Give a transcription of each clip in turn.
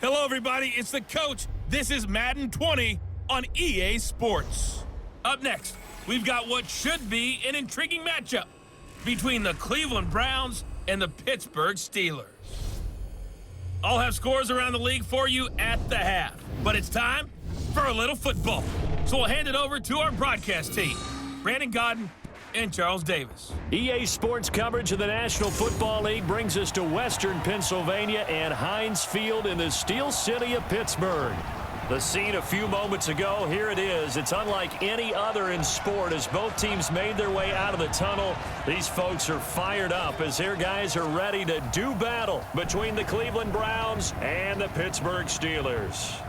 Hello, everybody. It's the coach. This is Madden 20 on EA Sports. Up next, we've got what should be an intriguing matchup between the Cleveland Browns and the Pittsburgh Steelers. I'll have scores around the league for you at the half, but it's time for a little football. So we'll hand it over to our broadcast team, Brandon Godden and Charles Davis. EA Sports coverage of the National Football League brings us to Western Pennsylvania and Heinz Field in the Steel City of Pittsburgh. The scene a few moments ago, here it is. It's unlike any other in sport as both teams made their way out of the tunnel. These folks are fired up as their guys are ready to do battle between the Cleveland Browns and the Pittsburgh Steelers.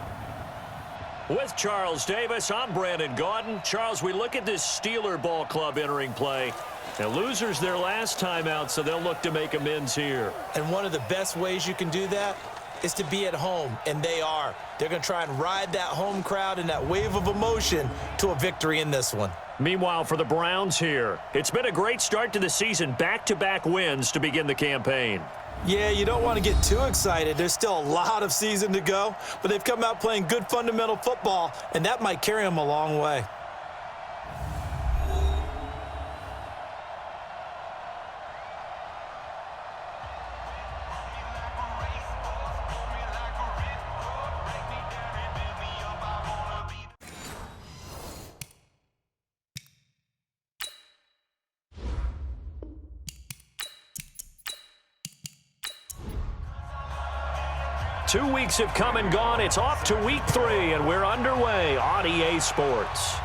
With Charles Davis, I'm Brandon Godden. Charles, we look at this Steeler ball club entering play. The losers their last time out, so they'll look to make amends here. And one of the best ways you can do that is to be at home, and they are. They're going to try and ride that home crowd and that wave of emotion to a victory in this one. Meanwhile, for the Browns here, it's been a great start to the season. Back-to-back wins to begin the campaign. Yeah, you don't want to get too excited. There's still a lot of season to go, but they've come out playing good fundamental football, and that might carry them a long way. Two weeks have come and gone. It's off to week 3, and we're underway on EA Sports.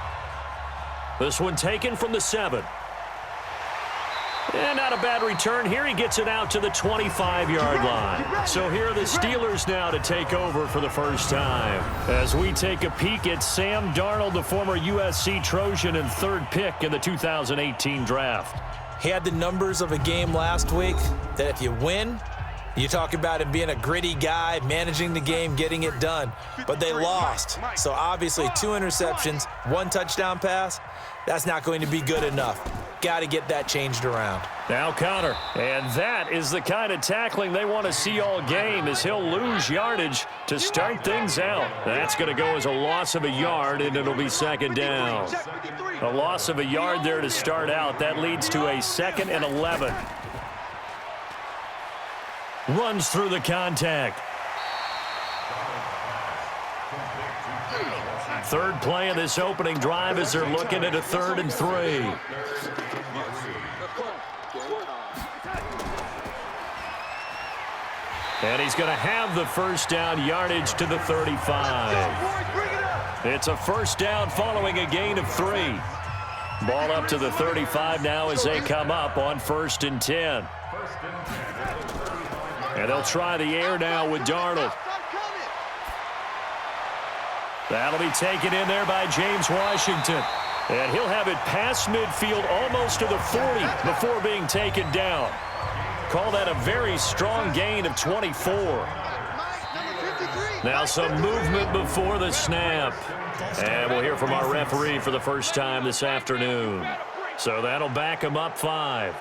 This one taken from the 7. And not a bad return here. He gets it out to the 25-yard line. So here are the Steelers now to take over for the first time. As we take a peek at Sam Darnold, the former USC Trojan and 3rd pick in the 2018 draft. He had the numbers of a game last week that if you win, you talk about him being a gritty guy, managing the game, getting it done. But they lost. So obviously 2 interceptions, 1 touchdown pass, that's not going to be good enough. Got to get that changed around. Now Connor. And that is the kind of tackling they want to see all game as he'll lose yardage to start things out. That's going to go as a loss of a yard, and it'll be 2nd down. A loss of a yard there to start out. That leads to a 2nd and 11. Runs through the contact. 3rd play of this opening drive as they're looking at a 3rd and 3. And he's going to have the 1st down, yardage to the 35. It's a 1st down following a gain of 3. Ball up to the 35 now as they come up on 1st and 10. And they'll try the air now with Darnold. That'll be taken in there by James Washington. And he'll have it past midfield almost to the 40 before being taken down. Call that a very strong gain of 24. Now some movement before the snap. And we'll hear from our referee for the first time this afternoon. So that'll back him up 5.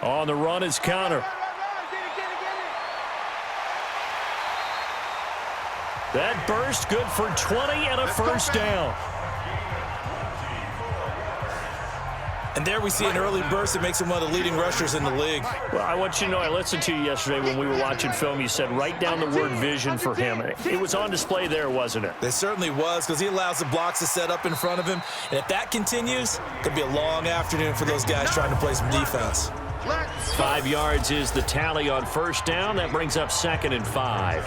On the run is Connor. That burst good for 20 and a 1st down. And there we see an early burst that makes him one of the leading rushers in the league. Well, I want you to know, I listened to you yesterday when we were watching film. You said write down the word vision for him. It was on display there, wasn't it? It certainly was, because he allows the blocks to set up in front of him. And if that continues, it could be a long afternoon for those guys trying to play some defense. 5 yards is the tally on 1st down. That brings up 2nd and 5.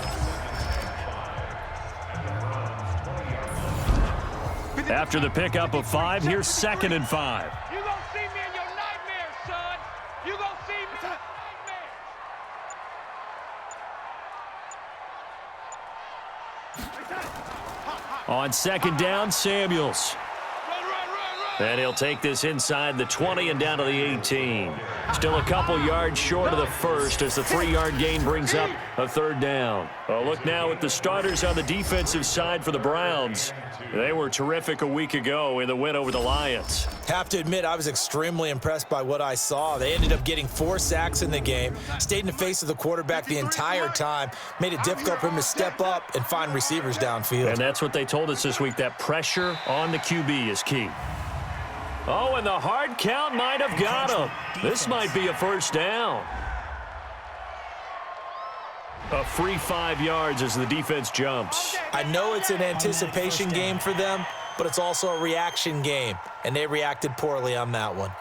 After the pickup of 5, here's 2nd and 5. You gonna see me in your nightmares, son. You gonna see me in your nightmares. On 2nd down, Samuels. Run, run, run, run. And he'll take this inside the 20 and down to the 18. Still a couple yards short of the first as the 3-yard gain brings up a third down. A look now at the starters on the defensive side for the Browns. They were terrific a week ago in the win over the Lions. Have to admit, I was extremely impressed by what I saw. They ended up getting 4 sacks in the game, stayed in the face of the quarterback the entire time, made it difficult for him to step up and find receivers downfield. And that's what they told us this week, that pressure on the QB is key. Oh, and the hard count might have got him. This might be a first down. A free 5 yards as the defense jumps. I know it's an anticipation game for them, but it's also a reaction game, and they reacted poorly on that one.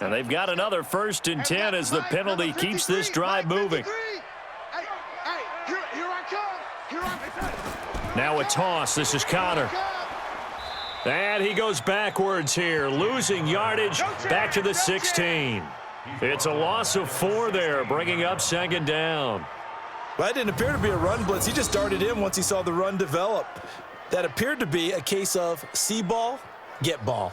And they've got another 1st and 10 as the penalty keeps this drive moving. Now a toss. This is Connor. And he goes backwards here, losing yardage back to the 16. It's a loss of 4 there, bringing up 2nd down. Well, that didn't appear to be a run blitz. He just darted in once he saw the run develop. That appeared to be a case of see ball, get ball.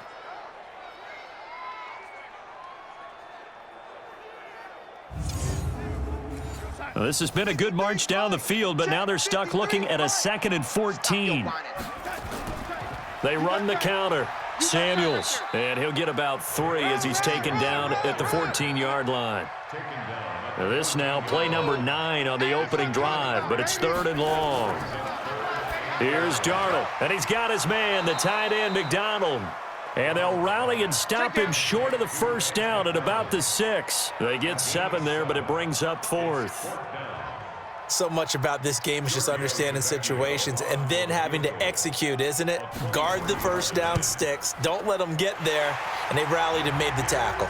Well, this has been a good march down the field, but now they're stuck looking at a 2nd and 14. They run the counter. Samuels, and he'll get about 3 as he's taken down at the 14-yard line. This now play number 9 on the opening drive, but it's 3rd and long. Here's Darnold, and he's got his man, the tight end, McDonald. And they'll rally and stop him short of the first down at about the 6. They get 7 there, but it brings up 4th. So much about this game is just understanding situations and then having to execute, isn't it? Guard the first down sticks. Don't let them get there. And they rallied and made the tackle.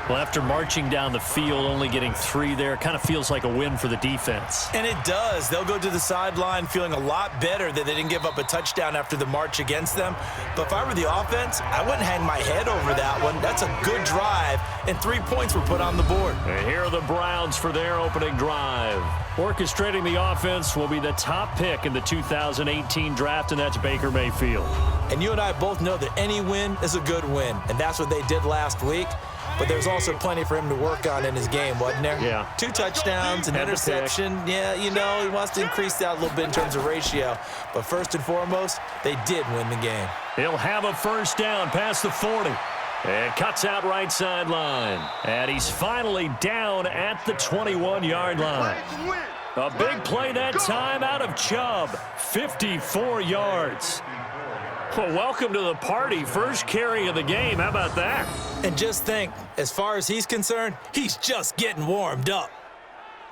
Well, after marching down the field, only getting 3 there, kind of feels like a win for the defense. And it does. They'll go to the sideline feeling a lot better that they didn't give up a touchdown after the march against them. But if I were the offense, I wouldn't hang my head over that one. That's a good drive, and 3 points were put on the board. And here are the Browns for their opening drive. Orchestrating the offense will be the top pick in the 2018 draft, and that's Baker Mayfield. And you and I both know that any win is a good win, and that's what they did last week. But there's also plenty for him to work on in his game, wasn't there? Yeah. 2 touchdowns, an interception. Yeah, you know, he wants to increase that a little bit in terms of ratio. But first and foremost, they did win the game. He'll have a first down past the 40. And cuts out right sideline. And he's finally down at the 21-yard line. A big play that time out of Chubb. 54 yards. Well, welcome to the party. First carry of the game. How about that? And just think, as far as he's concerned, he's just getting warmed up.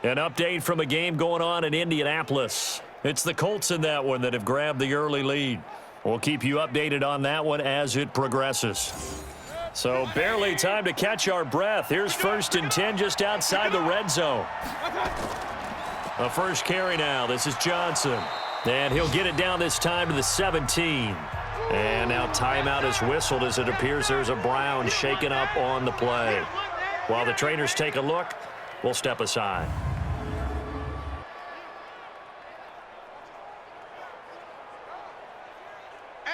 An update from a game going on in Indianapolis. It's the Colts in that one that have grabbed the early lead. We'll keep you updated on that one as it progresses. So barely time to catch our breath. Here's 1st and 10 just outside the red zone. A first carry now. This is Johnson. And he'll get it down this time to the 17. And now timeout is whistled as it appears there's a Brown shaken up on the play. While the trainers take a look, we'll step aside.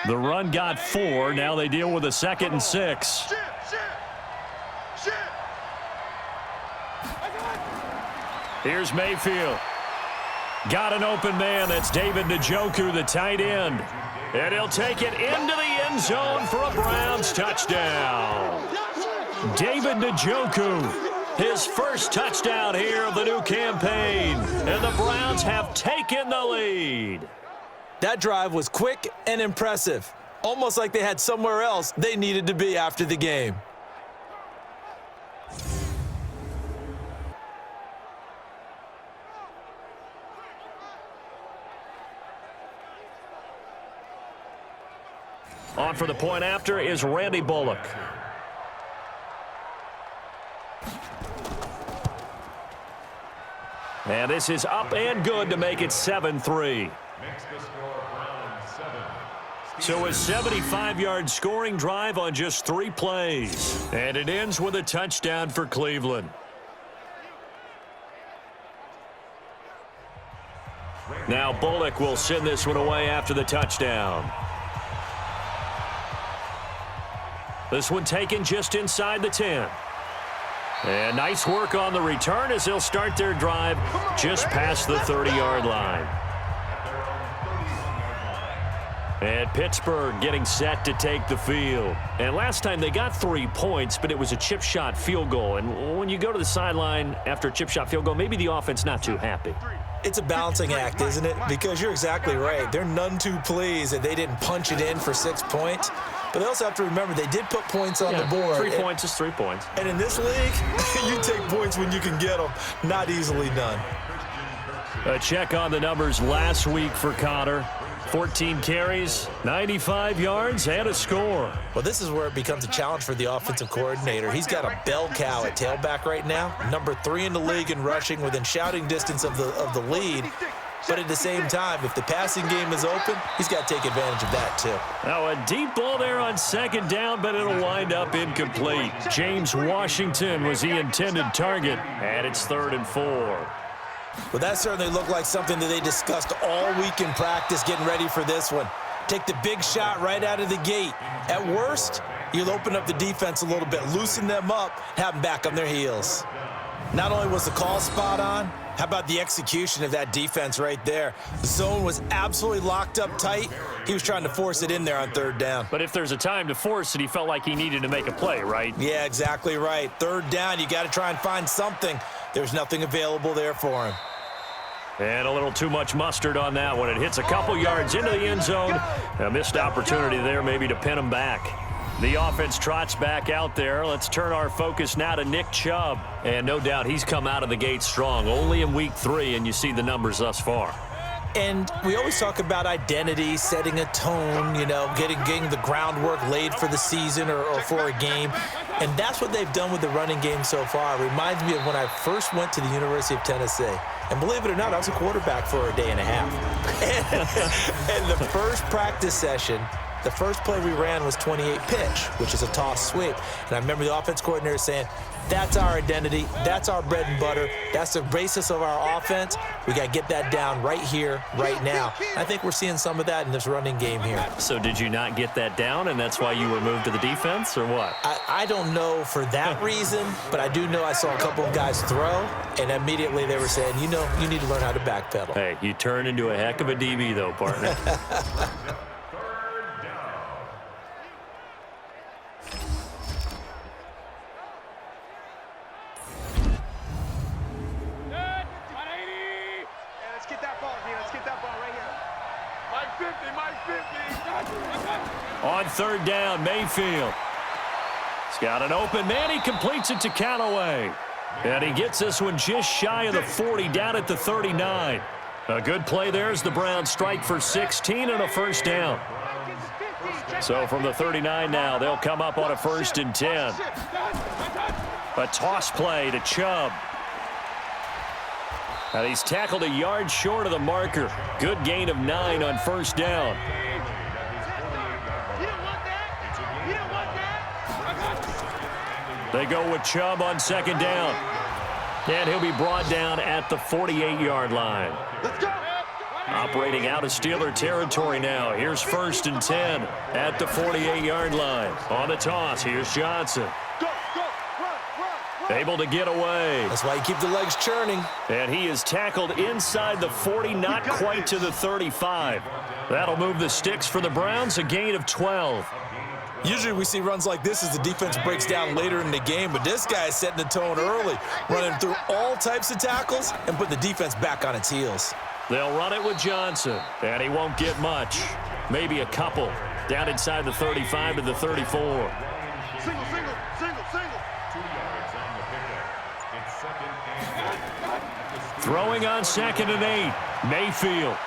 The run got 4. Now they deal with a 2nd and 6. Here's Mayfield. Got an open man. That's David Njoku, the tight end. And he'll take it into the end zone for a Browns touchdown. David Njoku, his first touchdown here of the new campaign. And the Browns have taken the lead. That drive was quick and impressive. Almost like they had somewhere else they needed to be after the game. On for the point after is Randy Bullock. And this is up and good to make it 7-3. So a 75-yard scoring drive on just 3 plays. And it ends with a touchdown for Cleveland. Now Bullock will send this one away after the touchdown. This one taken just inside the 10. And nice work on the return as they'll start their drive just past the 30-yard line. And Pittsburgh getting set to take the field. And last time they got 3 points, but it was a chip shot field goal. And when you go to the sideline after a chip shot field goal, maybe the offense not too happy. It's a balancing act, isn't it? Because you're exactly right. They're none too pleased that they didn't punch it in for 6 points. But they also have to remember they did put points on the board. 3 points is 3 points. And in this league, you take points when you can get them. Not easily done. A check on the numbers last week for Connor. 14 carries, 95 yards, and a score. Well, this is where it becomes a challenge for the offensive coordinator. He's got a bell cow at tailback right now, number 3 in the league in rushing, within shouting distance of the lead. But at the same time, if the passing game is open, he's got to take advantage of that too. Now a deep ball there on second down, but it'll wind up incomplete. James Washington was the intended target, and it's 3rd and 4. Well, that certainly looked like something that they discussed all week in practice getting ready for this one. Take the big shot right out of the gate. At worst, you'll open up the defense a little bit, loosen them up, have them back on their heels. Not only was the call spot on, how about the execution of that defense right there? The zone was absolutely locked up tight. He was trying to force it in there on 3rd down. But if there's a time to force it, he felt like he needed to make a play, right? Yeah, exactly right. 3rd down, you got to try and find something. There's nothing available there for him. And a little too much mustard on that one. It hits a couple yards into the end zone. A missed opportunity there maybe to pin him back. The offense trots back out there. Let's turn our focus now to Nick Chubb. And no doubt he's come out of the gate strong. Only in week 3, and you see the numbers thus far. And we always talk about identity, setting a tone, you know, getting the groundwork laid for the season or for a game. And that's what they've done with the running game so far. It reminds me of when I first went to the University of Tennessee. And believe it or not, I was a quarterback for a day and a half. And the first practice session, the first play we ran was 28 pitch, which is a toss sweep. And I remember the offense coordinator saying, that's our identity, that's our bread and butter, that's the basis of our offense. We got to get that down right here, right now. I think we're seeing some of that in this running game here. So did you not get that down, and that's why you were moved to the defense, or what? I don't know for that reason, but I do know I saw a couple of guys throw, and immediately they were saying, you know, you need to learn how to backpedal. Hey, you turn into a heck of a DB, though, partner. On 3rd down, Mayfield. He's got an open man. He completes it to Callaway. And he gets this one just shy of the 40, down at the 39. A good play there as the Browns strike for 16 and a 1st down. So from the 39 now, they'll come up on a 1st and 10. A toss play to Chubb. And he's tackled a yard short of the marker. Good gain of 9 on 1st down. They go with Chubb on 2nd down. And he'll be brought down at the 48-yard line. Operating out of Steeler territory now. Here's 1st and 10 at the 48-yard line. On the toss, here's Johnson. Able to get away. That's why you keep the legs churning. And he is tackled inside the 40, not quite to the 35. That'll move the sticks for the Browns, a gain of 12. Usually we see runs like this as the defense breaks down later in the game, but this guy is setting the tone early, running through all types of tackles and putting the defense back on its heels. They'll run it with Johnson, and he won't get much. Maybe a couple. Down inside the 35 to the 34. Single. 2 yards on the pickup. It's 2nd and 8. Throwing on 2nd and 8. Mayfield.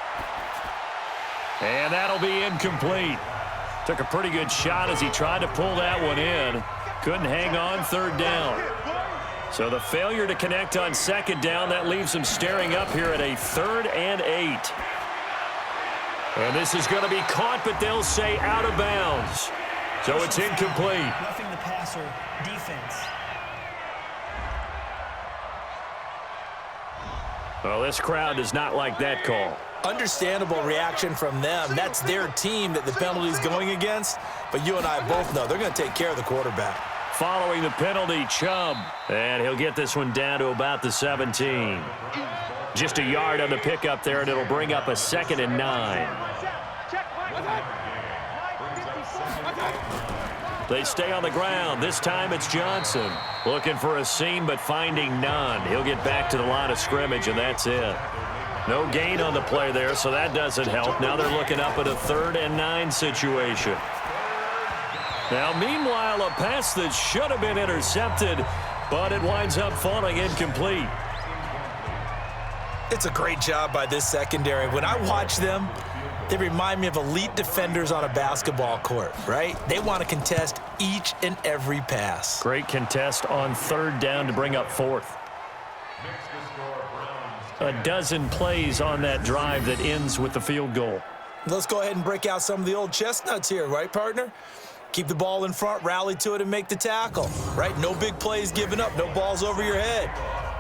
And that'll be incomplete. Took a pretty good shot as he tried to pull that one in. Couldn't hang on 3rd down. So the failure to connect on 2nd down, that leaves him staring up here at a 3rd and 8. And this is going to be caught, but they'll say out of bounds. So it's incomplete. Roughing the passer defense. Well, this crowd does not like that call. Understandable reaction from them. That's their team that the penalty's going against. But you and I both know they're going to take care of the quarterback. Following the penalty, Chubb. And he'll get this one down to about the 17. Just a yard on the pickup there, and it'll bring up a 2nd and 9. They stay on the ground. This time it's Johnson. Looking for a seam, but finding none. He'll get back to the line of scrimmage, and that's it. No gain on the play there, so that doesn't help. Now they're looking up at a 3rd and 9 situation. Now, meanwhile, a pass that should have been intercepted, but it winds up falling incomplete. It's a great job by this secondary. When I watch them, they remind me of elite defenders on a basketball court, right? They want to contest each and every pass. Great contest on 3rd down to bring up 4th. A dozen plays on that drive that ends with the field goal. Let's go ahead and break out some of the old chestnuts here, right, partner? Keep the ball in front, rally to it, and make the tackle, right? No big plays given up, no balls over your head.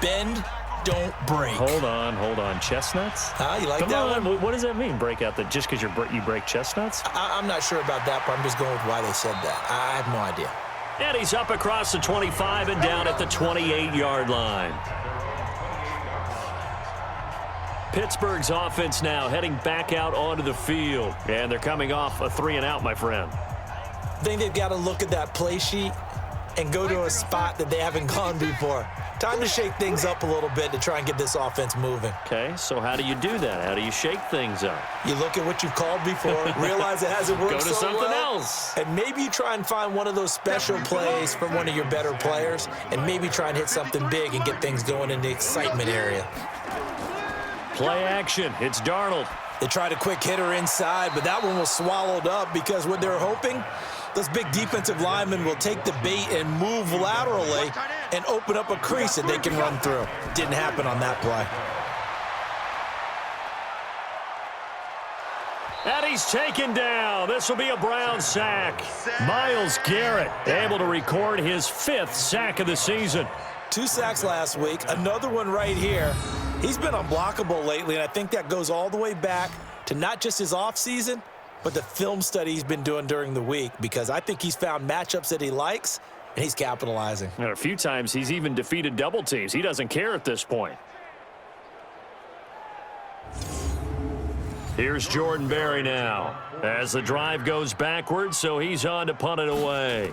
Bend, don't break. Hold on. Chestnuts? You like Come that on. one? What does that mean, break out? That just because you break chestnuts? I'm not sure about that, but I'm just going with why they said that. I have no idea. And he's up across the 25 and down at the 28-yard line. Pittsburgh's offense now heading back out onto the field. And they're coming off a 3 and out, my friend. I think they've got to look at that play sheet and go to a spot that they haven't gone before. Time to shake things up a little bit to try and get this offense moving. Okay, so how do you do that? How do you shake things up? You look at what you've called before, realize it hasn't worked Go to so something well, else. and maybe you try and find one of those special plays from one of your better players, and maybe try and hit something big and get things going in the excitement area. Play action. It's Darnold. They tried a quick hitter inside, but that one was swallowed up because what they're hoping, those big defensive linemen will take the bait and move laterally and open up a crease that they can run through. Didn't happen on that play. And he's taken down. This will be a Brown sack. Myles Garrett able to record his 5th sack of the season. 2 sacks last week, another one right here. He's been unblockable lately, and I think that goes all the way back to not just his offseason, but the film study he's been doing during the week, because I think he's found matchups that he likes, and he's capitalizing. And a few times he's even defeated double teams. He doesn't care at this point. Here's Jordan Berry now as the drive goes backwards, so he's on to punt it away.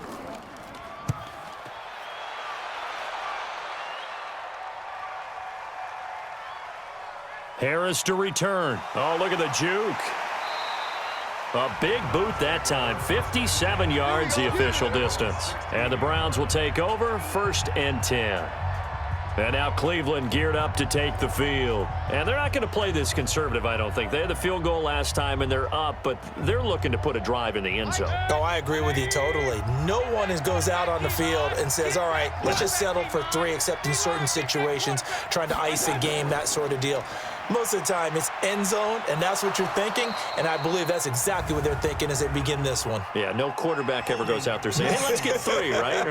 Harris to return. Oh, look at the juke. A big boot that time. 57 yards the official distance. And the Browns will take over 1st and 10. And now Cleveland geared up to take the field. And they're not going to play this conservative, I don't think. They had the field goal last time, and they're up, but they're looking to put a drive in the end zone. Oh, I agree with you totally. No one goes out on the field and says, all right, let's just settle for 3, except in certain situations, trying to ice a game, that sort of deal. Most of the time, it's end zone, and that's what you're thinking, and I believe that's exactly what they're thinking as they begin this one. Yeah, no quarterback ever goes out there saying, hey, let's get 3, right?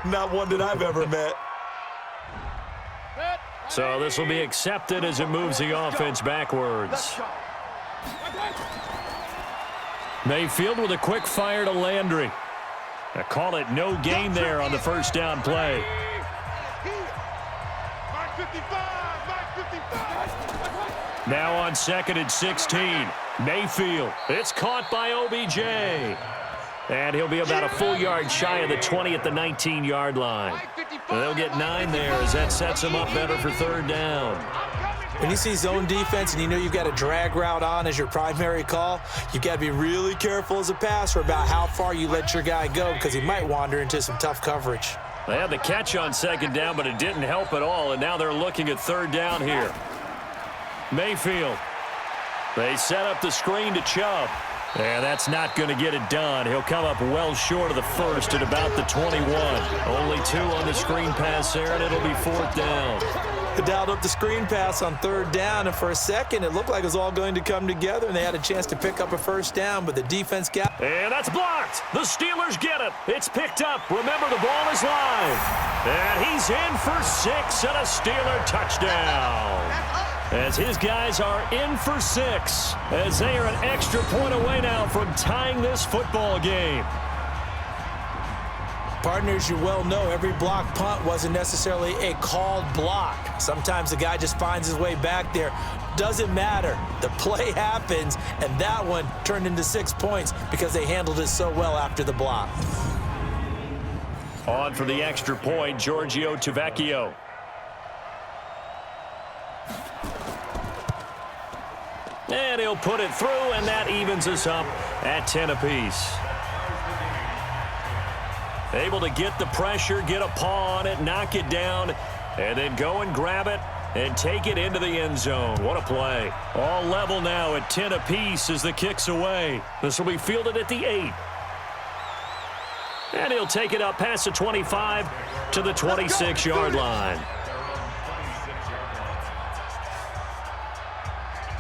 Not one that I've ever met. So this will be accepted as it moves the offense backwards. Mayfield with a quick fire to Landry. I call it no gain there on the 1st down play. Now on 2nd and 16. Mayfield. It's caught by OBJ. And he'll be about a full yard shy of the 20 at the 19-yard line. They'll get 9 there as that sets him up better for 3rd down. When you see zone defense and you know you've got a drag route on as your primary call, you've got to be really careful as a passer about how far you let your guy go, because he might wander into some tough coverage. They had the catch on 2nd down, but it didn't help at all, and now they're looking at 3rd down here. Mayfield. They set up the screen to Chubb. And that's not going to get it done. He'll come up well short of the 1st at about the 21. Only 2 on the screen pass there, and it'll be 4th down. They dialed up the screen pass on 3rd down, and for a second, it looked like it was all going to come together, and they had a chance to pick up a 1st down, but the defense got... And that's blocked. The Steelers get it. It's picked up. Remember, the ball is live. And he's in for 6 and a Steeler touchdown. as his guys are in for 6, as they are an extra point away now from tying this football game. Partners, you well know every block punt wasn't necessarily a called block. Sometimes the guy just finds his way back there. Doesn't matter. The play happens, and that one turned into 6 points because they handled it so well after the block. On for the extra point, Giorgio Tavecchio. And he'll put it through, and that evens us up at 10 apiece. Able to get the pressure, get a paw on it, knock it down, and then go and grab it and take it into the end zone. What a play. All level now at 10 apiece as the kick's away. This will be fielded at the 8. And he'll take it up past the 25 to the 26-yard line.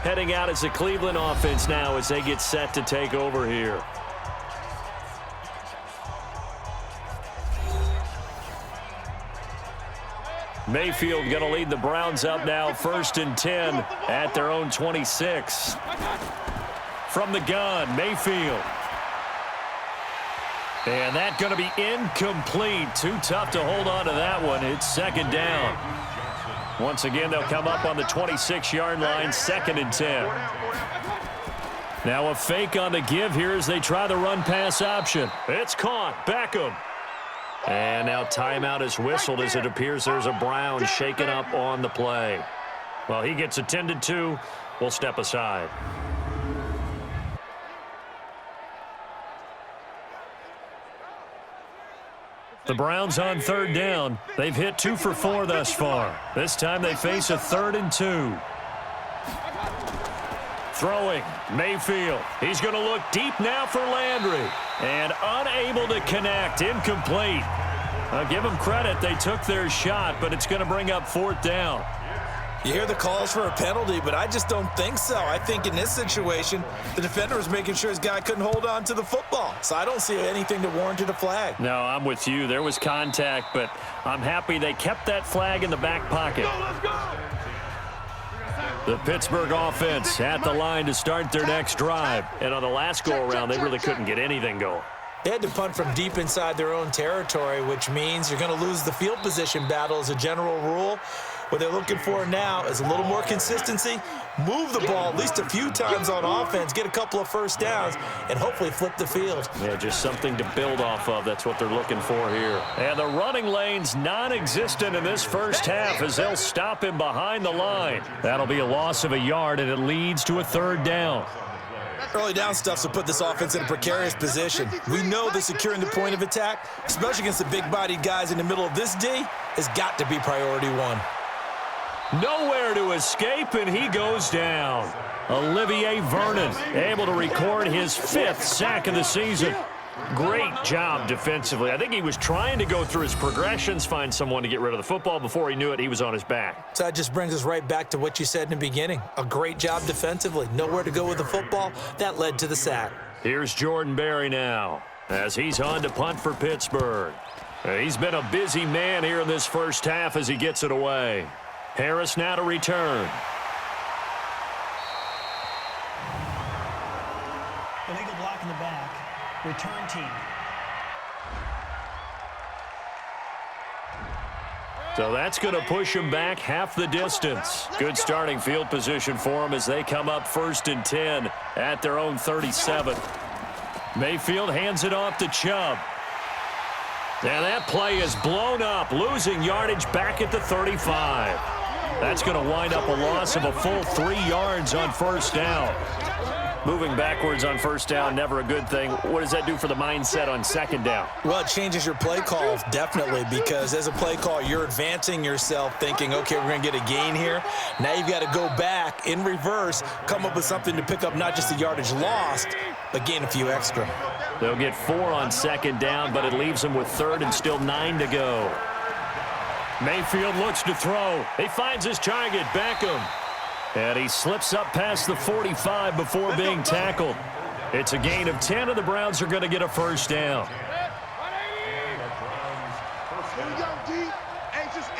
Heading out as the Cleveland offense now as they get set to take over here. Mayfield going to lead the Browns up now, 1st and 10 at their own 26. From the gun, Mayfield. And that going to be incomplete. Too tough to hold on to that one. It's 2nd down. Once again, they'll come up on the 26-yard line, 2nd and 10. Now a fake on the give here as they try the run-pass option. It's caught. Beckham. And now timeout is whistled as it appears there's a Brown shaken up on the play. Well, he gets attended to. We'll step aside. The Browns on 3rd down. They've hit 2 for 4 thus far. This time they face a 3rd and 2. Throwing, Mayfield. He's going to look deep now for Landry. And unable to connect, incomplete. I'll give them credit, they took their shot, but it's going to bring up 4th down. You hear the calls for a penalty, but I just don't think so. I think in this situation, the defender was making sure his guy couldn't hold on to the football. So I don't see anything that warranted a flag. No, I'm with you. There was contact, but I'm happy they kept that flag in the back pocket. The Pittsburgh offense at the line to start their next drive. And on the last go-around, they really couldn't get anything going. They had to punt from deep inside their own territory, which means you're going to lose the field position battle as a general rule. What they're looking for now is a little more consistency, move the ball at least a few times on offense, get a couple of first downs, and hopefully flip the field. Yeah, just something to build off of. That's what they're looking for here. And the running lane's non-existent in this first half as they'll stop him behind the line. That'll be a loss of a yard, and it leads to a 3rd down. Early down stuff will put this offense in a precarious position. We know that securing the point of attack, especially against the big-bodied guys in the middle of this D, has got to be priority 1. Nowhere to escape, and he goes down. Olivier Vernon able to record his 5th sack of the season. Great job defensively. I think he was trying to go through his progressions, find someone to get rid of the football. Before he knew it, he was on his back. So that just brings us right back to what you said in the beginning. A great job defensively. Nowhere to go with the football. That led to the sack. Here's Jordan Berry now as he's on to punt for Pittsburgh. He's been a busy man here in this first half as he gets it away. Harris now to return. Illegal block in the back. Return team. So that's going to push him back half the distance. Good starting field position for them as they come up 1st and 10 at their own 37. Mayfield hands it off to Chubb. And that play is blown up, losing yardage back at the 35. That's going to wind up a loss of a full 3 yards on 1st down. Moving backwards on 1st down, never a good thing. What does that do for the mindset on 2nd down? Well, it changes your play call, definitely, because as a play call, you're advancing yourself thinking, okay, we're going to get a gain here. Now you've got to go back in reverse, come up with something to pick up not just the yardage lost, but gain a few extra. They'll get 4 on 2nd down, but it leaves them with 3rd and still 9 to go. Mayfield looks to throw. He finds his target, Beckham. And he slips up past the 45 before being tackled. It's a gain of 10, and the Browns are going to get a 1st down. Here we go, D. Hey, just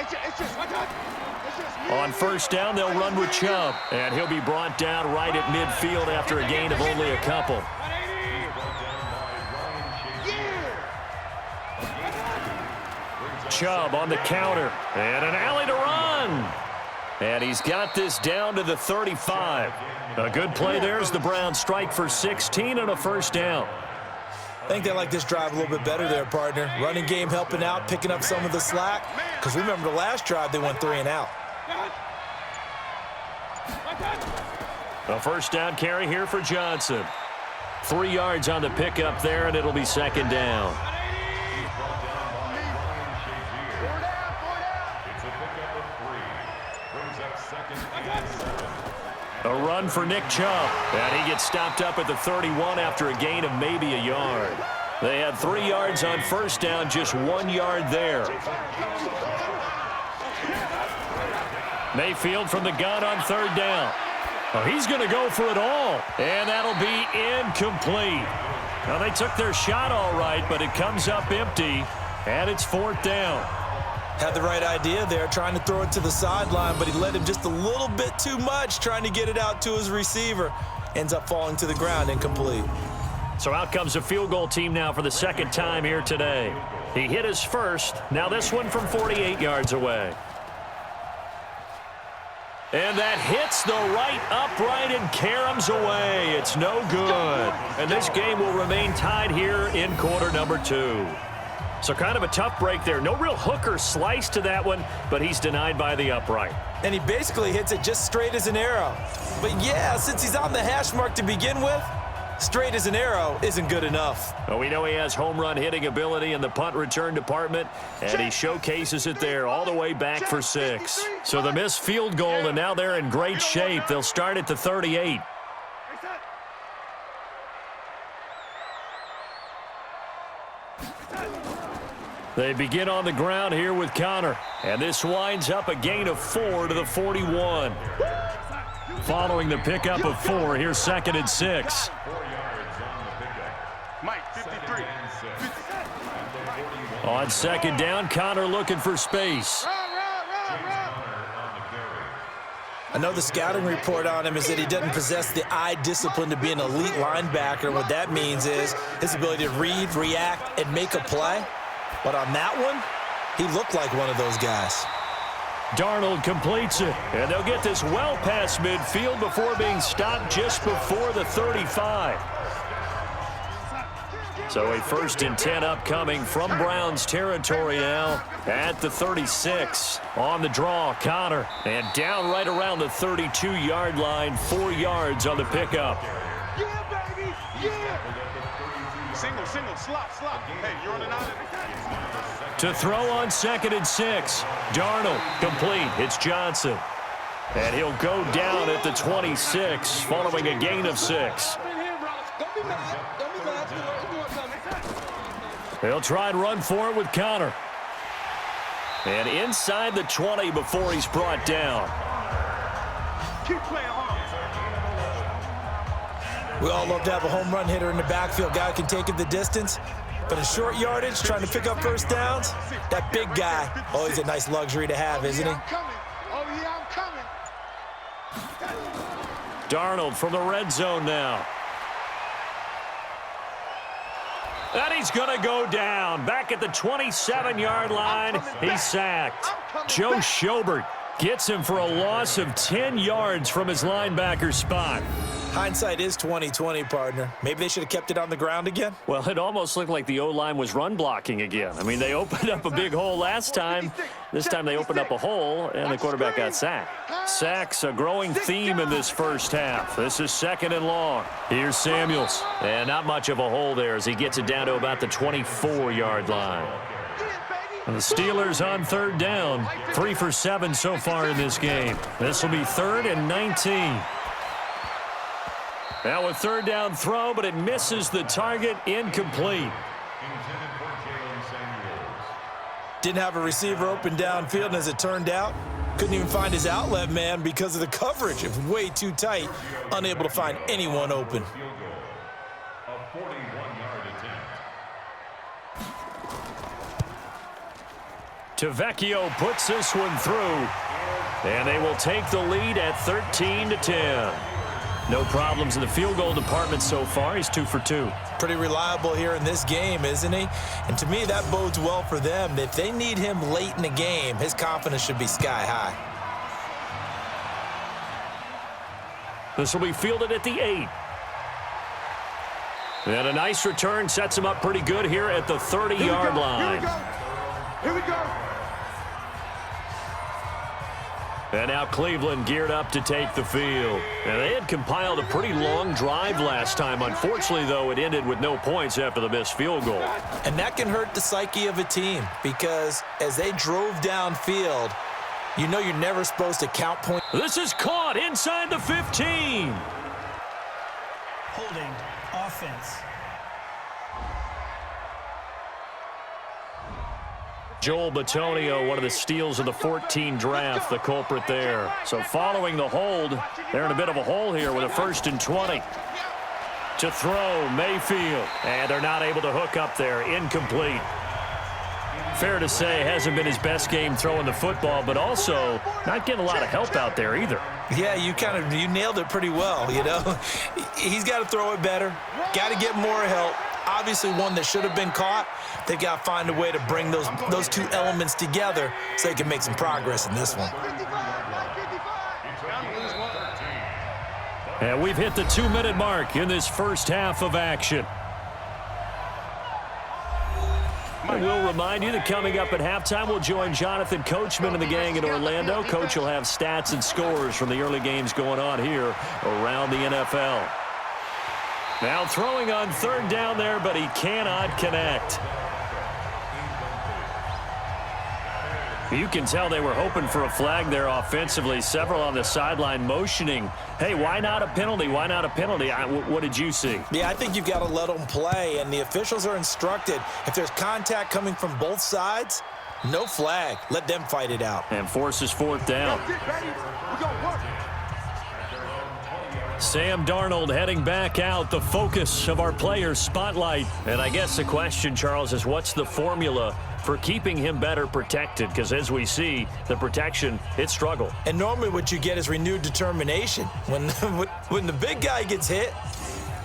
On first down, they'll run with Chubb, and he'll be brought down right at midfield after a gain of only a couple. Chubb on the counter, and an alley to run. And he's got this down to the 35. A good play there as the Browns strike for 16 and a first down. I think they like this drive a little bit better there, partner. Running game helping out, picking up some of the slack. Because remember the last drive, they went 3 and out. A first down carry here for Johnson. 3 yards on the pickup there, and it'll be second down. A run for Nick Chubb, and he gets stopped up at the 31 after a gain of maybe a yard. They had 3 yards on first down, just 1 yard there. Mayfield from the gun on third down. Oh, he's going to go for it all, and that'll be incomplete. Now, they took their shot all right, but it comes up empty, and it's fourth down. Had the right idea there, trying to throw it to the sideline, but he led him just a little bit too much, trying to get it out to his receiver. Ends up falling to the ground, incomplete. So out comes a field goal team now for the second time here today. He hit his first. Now this one from 48 yards away. And that hits the right upright and caroms away. It's no good. And this game will remain tied here in quarter number 2. So kind of a tough break there. No real hook or slice to that one, but he's denied by the upright. And he basically hits it just straight as an arrow. But yeah, since he's on the hash mark to begin with, straight as an arrow isn't good enough. Well, we know he has home run hitting ability in the punt return department, and he showcases it there all the way back for 6. So the missed field goal, and now they're in great shape. They'll start at the 38. They begin on the ground here with Connor, and this winds up a gain of 4 to the 41. Following the pickup of 4, here's second and 6. On second down, Connor looking for space. I know the scouting report on him is that he doesn't possess the eye discipline to be an elite linebacker. What that means is his ability to read, react, and make a play. But on that one, he looked like one of those guys. Darnold completes it, and they'll get this well past midfield before being stopped just before the 35. So a 1st and 10 upcoming from Browns territory now at the 36. On the draw, Connor, and down right around the 32-yard line, 4 yards on the pickup. Yeah, baby, yeah. Single, slop. Hey, you're on an island. To throw on second and 6. Darnold complete. It's Johnson. And he'll go down at the 26 following a gain of 6. They'll try and run for it with Connor. And inside the 20 before he's brought down. Keep playing hard. We all love to have a home run hitter in the backfield. Guy who can take it the distance. But in short yardage, trying to pick up first downs, that big guy, always a nice luxury to have, isn't he? I'm coming. Darnold from the red zone now. And he's going to go down. Back at the 27-yard line, he's sacked. Joe Schobert gets him for a loss of 10 yards from his linebacker spot. Hindsight is 20/20, partner. Maybe they should have kept it on the ground again. Well, it almost looked like the O-line was run blocking again. I mean, they opened up a big hole last time. This time they opened up a hole, and the quarterback got sacked. Sacks, a growing theme in this first half. This is second and long. Here's Samuels. And not much of a hole there as he gets it down to about the 24-yard line. And the Steelers on third down. 3 for 7 so far in this game. This will be 3rd and 19. Now a third down throw, but it misses the target, incomplete. Didn't have a receiver open downfield, and as it turned out, couldn't even find his outlet man because of the coverage. It was way too tight, unable to find anyone open. Vecchio puts this one through, and they will take the lead at 13-10. No problems in the field goal department so far. He's 2 for 2. Pretty reliable here in this game, isn't he? And to me, that bodes well for them. If they need him late in the game, his confidence should be sky high. This will be fielded at the 8. And a nice return sets him up pretty good here at the 30-yard line. Here we go. And now Cleveland geared up to take the field. And they had compiled a pretty long drive last time. Unfortunately, though, it ended with no points after the missed field goal. And that can hurt the psyche of a team because as they drove downfield, you know you're never supposed to count points. This is caught inside the 15. Holding offense. Joel Bitonio, one of the steals of the 14 draft, the culprit there. So following the hold, they're in a bit of a hole here with a 1st and 20. To throw, Mayfield. And they're not able to hook up there. Incomplete. Fair to say, hasn't been his best game throwing the football, but also not getting a lot of help out there either. Yeah, you nailed it pretty well, you know. He's got to throw it better. Got to get more help. Obviously one that should have been caught. They've got to find a way to bring those two elements together so they can make some progress in this one. And we've hit the 2-minute mark in this first half of action. I will remind you that coming up at halftime, we'll join Jonathan Coachman and the gang in Orlando. Coach will have stats and scores from the early games going on here around the NFL. Now throwing on 3rd down there, but he cannot connect. You can tell they were hoping for a flag there offensively. Several on the sideline motioning, hey, why not a penalty? Why not a penalty? What did you see? Yeah, I think you've got to let them play, and the officials are instructed. If there's contact coming from both sides, no flag. Let them fight it out. And forces 4th down. Sam Darnold heading back out, the focus of our players' spotlight. And I guess the question, Charles, is what's the formula for keeping him better protected? Because as we see, the protection, it struggled. And normally what you get is renewed determination. When the big guy gets hit,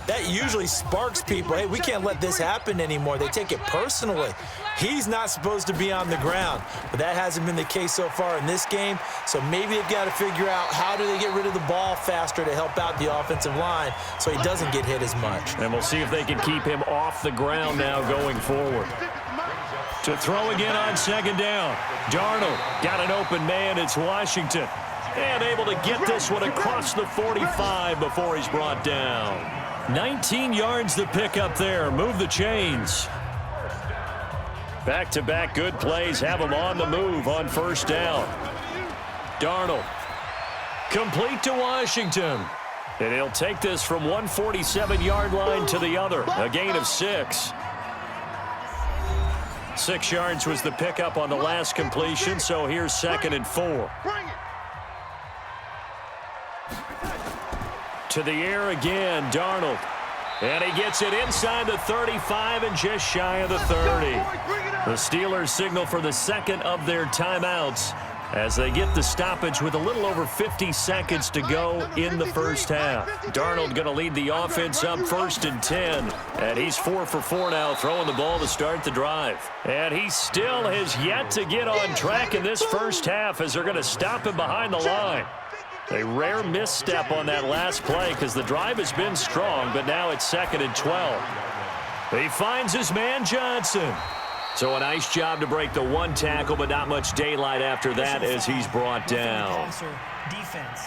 that usually sparks people. Hey, we can't let this happen anymore. They take it personally. He's not supposed to be on the ground, but that hasn't been the case so far in this game. So maybe they've got to figure out how do they get rid of the ball faster to help out the offensive line so he doesn't get hit as much. And we'll see if they can keep him off the ground now going forward. To throw again on 2nd down. Darnold got an open man. It's Washington. And able to get this one across the 45 before he's brought down. 19 yards to pick up there. Move the chains. Back-to-back good plays have him on the move on 1st down. Darnold. Complete to Washington. And he'll take this from 147-yard line to the other. A gain of 6. 6 yards was the pickup on the last completion, so here's 2nd and 4. To the air again, Darnold. And he gets it inside the 35 and just shy of the 30. The Steelers signal for the 2nd of their timeouts as they get the stoppage with a little over 50 seconds to go in the first half. Darnold going to lead the offense up 1st and 10. And he's 4 for 4 now, throwing the ball to start the drive. And he still has yet to get on track in this first half as they're going to stop him behind the line. A rare misstep on that last play because the drive has been strong, but now it's 2nd and 12. He finds his man Johnson. So a nice job to break the 1 tackle, but not much daylight after that as he's brought down. Defense.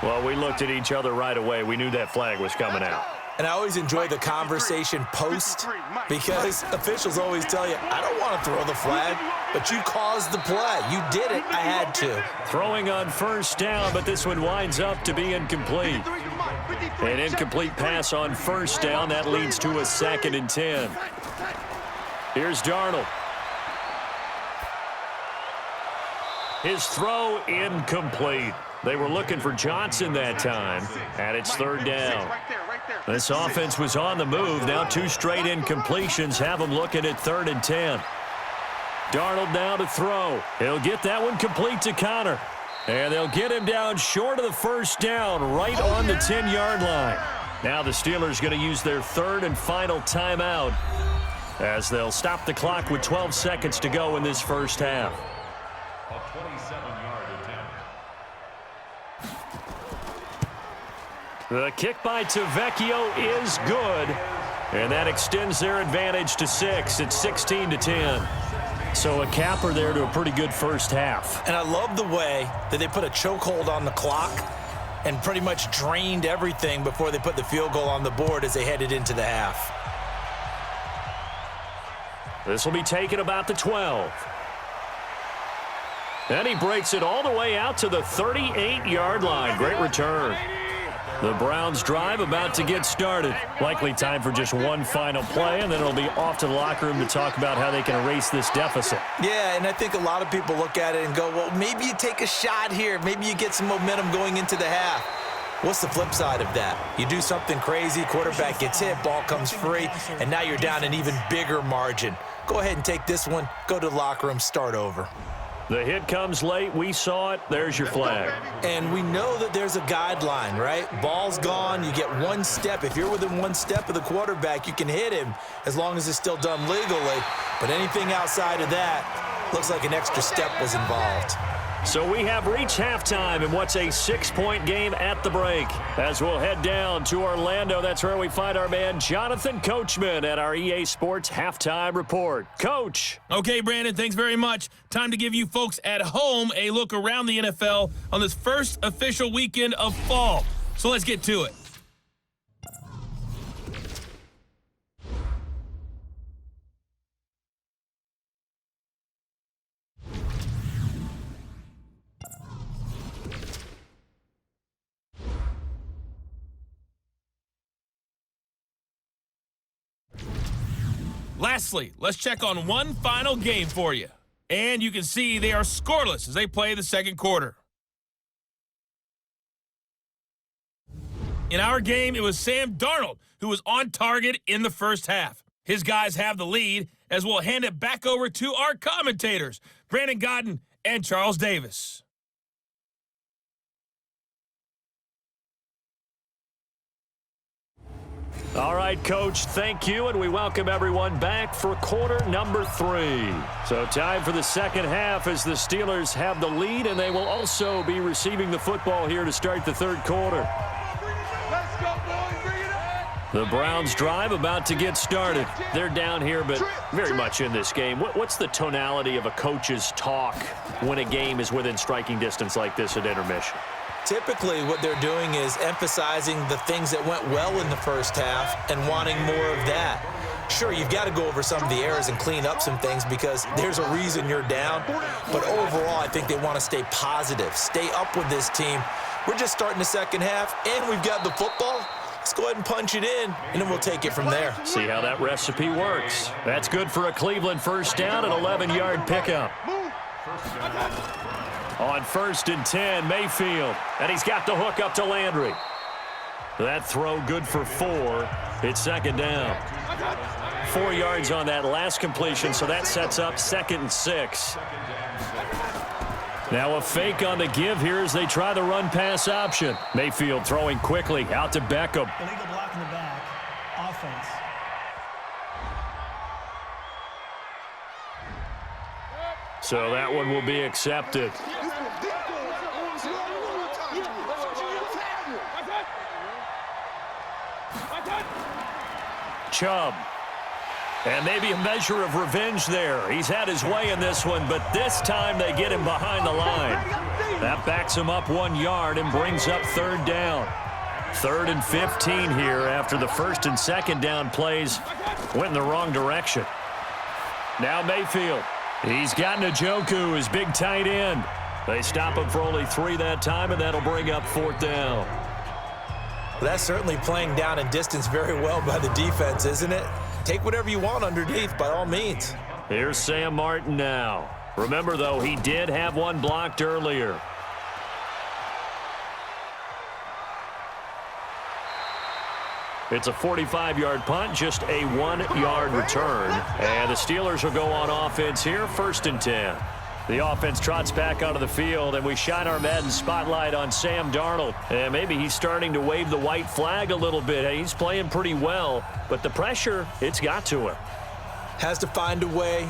Well, we looked at each other right away. We knew that flag was coming out. And I always enjoy the conversation post because officials always tell you, I don't want to throw the flag, but you caused the play. You did it. I had to. Throwing on 1st down, but this one winds up to be incomplete. An incomplete pass on 1st down. That leads to a 2nd and 10. Here's Darnold. His throw incomplete. They were looking for Johnson that time, and it's third down. This offense was on the move. Now 2 straight incompletions have them looking at 3rd and 10. Darnold now to throw. He'll get that one complete to Connor. And they'll get him down short of the first down, right on the 10-yard line. Now the Steelers going to use their 3rd and final timeout as they'll stop the clock with 12 seconds to go in this first half. A 27-yard attempt. The kick by Tavecchio is good, and that extends their advantage to 6. It's 16-10. So a capper there to a pretty good first half. And I love the way that they put a chokehold on the clock and pretty much drained everything before they put the field goal on the board as they headed into the half. This will be taken about the 12. And he breaks it all the way out to the 38-yard line. Great return. The Browns drive about to get started. Likely time for just one final play, and then it'll be off to the locker room to talk about how they can erase this deficit. Yeah, and I think a lot of people look at it and go, well, maybe you take a shot here. Maybe you get some momentum going into the half. What's the flip side of that? You do something crazy, quarterback gets hit, ball comes free, and now you're down an even bigger margin. Go ahead and take this one, go to the locker room, start over. The hit comes late. We saw it. There's your flag. And we know that there's a guideline, right? Ball's gone. You get one step. If you're within one step of the quarterback, you can hit him as long as it's still done legally. But anything outside of that looks like an extra step was involved. So we have reached halftime in what's a 6-point game at the break. As we'll head down to Orlando, that's where we find our man Jonathan Coachman at our EA Sports Halftime Report. Coach. Okay, Brandon, thanks very much. Time to give you folks at home a look around the NFL on this first official weekend of fall. So let's get to it. Lastly, let's check on one final game for you. And you can see they are scoreless as they play the second quarter. In our game, it was Sam Darnold who was on target in the first half. His guys have the lead as we'll hand it back over to our commentators, Brandon Godden and Charles Davis. All right, Coach, thank you, and we welcome everyone back for quarter number 3. So time for the second half as the Steelers have the lead, and they will also be receiving the football here to start the third quarter. Let's go, boys. Bring it up. The Browns drive about to get started. They're down here, but very much in this game. What's the tonality of a coach's talk when a game is within striking distance like this at intermission? Typically, what they're doing is emphasizing the things that went well in the first half and wanting more of that. Sure, you've got to go over some of the errors and clean up some things because there's a reason you're down. But overall, I think they want to stay positive, stay up with this team. We're just starting the second half, and we've got the football. Let's go ahead and punch it in, and then we'll take it from there. See how that recipe works. That's good for a Cleveland first down, an 11-yard pickup. On 1st and 10, Mayfield, and he's got the hook up to Landry. That throw good for 4. It's second down. 4 yards on that last completion, so that sets up 2nd and 6. Now a fake on the give here as they try the run-pass option. Mayfield throwing quickly out to Beckham. Illegal block in the back. Offense. So that one will be accepted. Chubb. And maybe a measure of revenge there. He's had his way in this one, but this time they get him behind the line. That backs him up 1 yard and brings up third down. 3rd and 15 here after the 1st and 2nd down plays went in the wrong direction. Now Mayfield. He's got Njoku, his big tight end. They stop him for only 3 that time, and that'll bring up 4th down. Well, that's certainly playing down in distance very well by the defense, isn't it? Take whatever you want underneath, by all means. Here's Sam Martin now. Remember, though, he did have one blocked earlier. It's a 45-yard punt, just a 1-yard return. And the Steelers will go on offense here, 1st and 10. The offense trots back onto the field, and we shine our Madden spotlight on Sam Darnold. And maybe he's starting to wave the white flag a little bit. He's playing pretty well, but the pressure, it's got to him. Has to find a way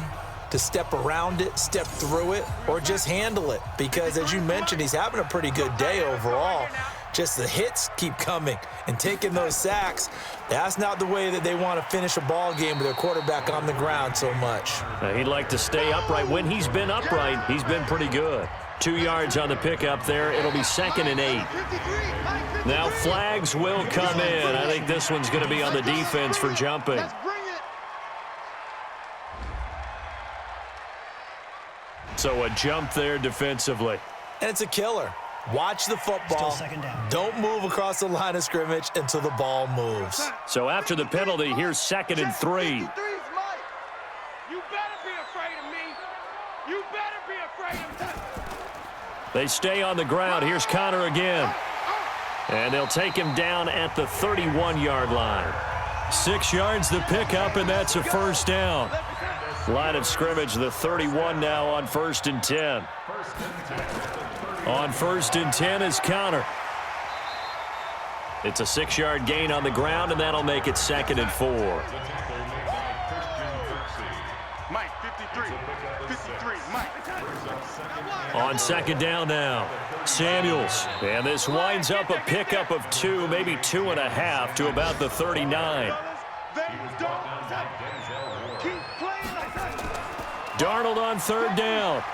to step around it, step through it, or just handle it. Because as you mentioned, he's having a pretty good day overall. Just the hits keep coming and taking those sacks. That's not the way that they want to finish a ball game with their quarterback on the ground so much. He'd like to stay upright. When he's been upright, he's been pretty good. 2 yards on the pickup there. It'll be 2nd and 8. Now flags will come in. I think this one's going to be on the defense for jumping. So a jump there defensively. And it's a killer. Watch the football. Don't move across the line of scrimmage until the ball moves. So after the penalty, here's 2nd and 3. You better be afraid of me. You better be afraid of me. They stay on the ground. Here's Connor again. And they'll take him down at the 31-yard line. 6 yards the pickup, and that's a 1st down. Line of scrimmage, the 31 now on 1st and 10. On 1st and 10 is Connor. It's a 6-yard gain on the ground, and that'll make it 2nd and 4. Mike, 53, Mike. On 2nd down now, Samuels. And this winds up a pickup of 2, maybe 2.5 to about the 39. Darnold on 3rd down.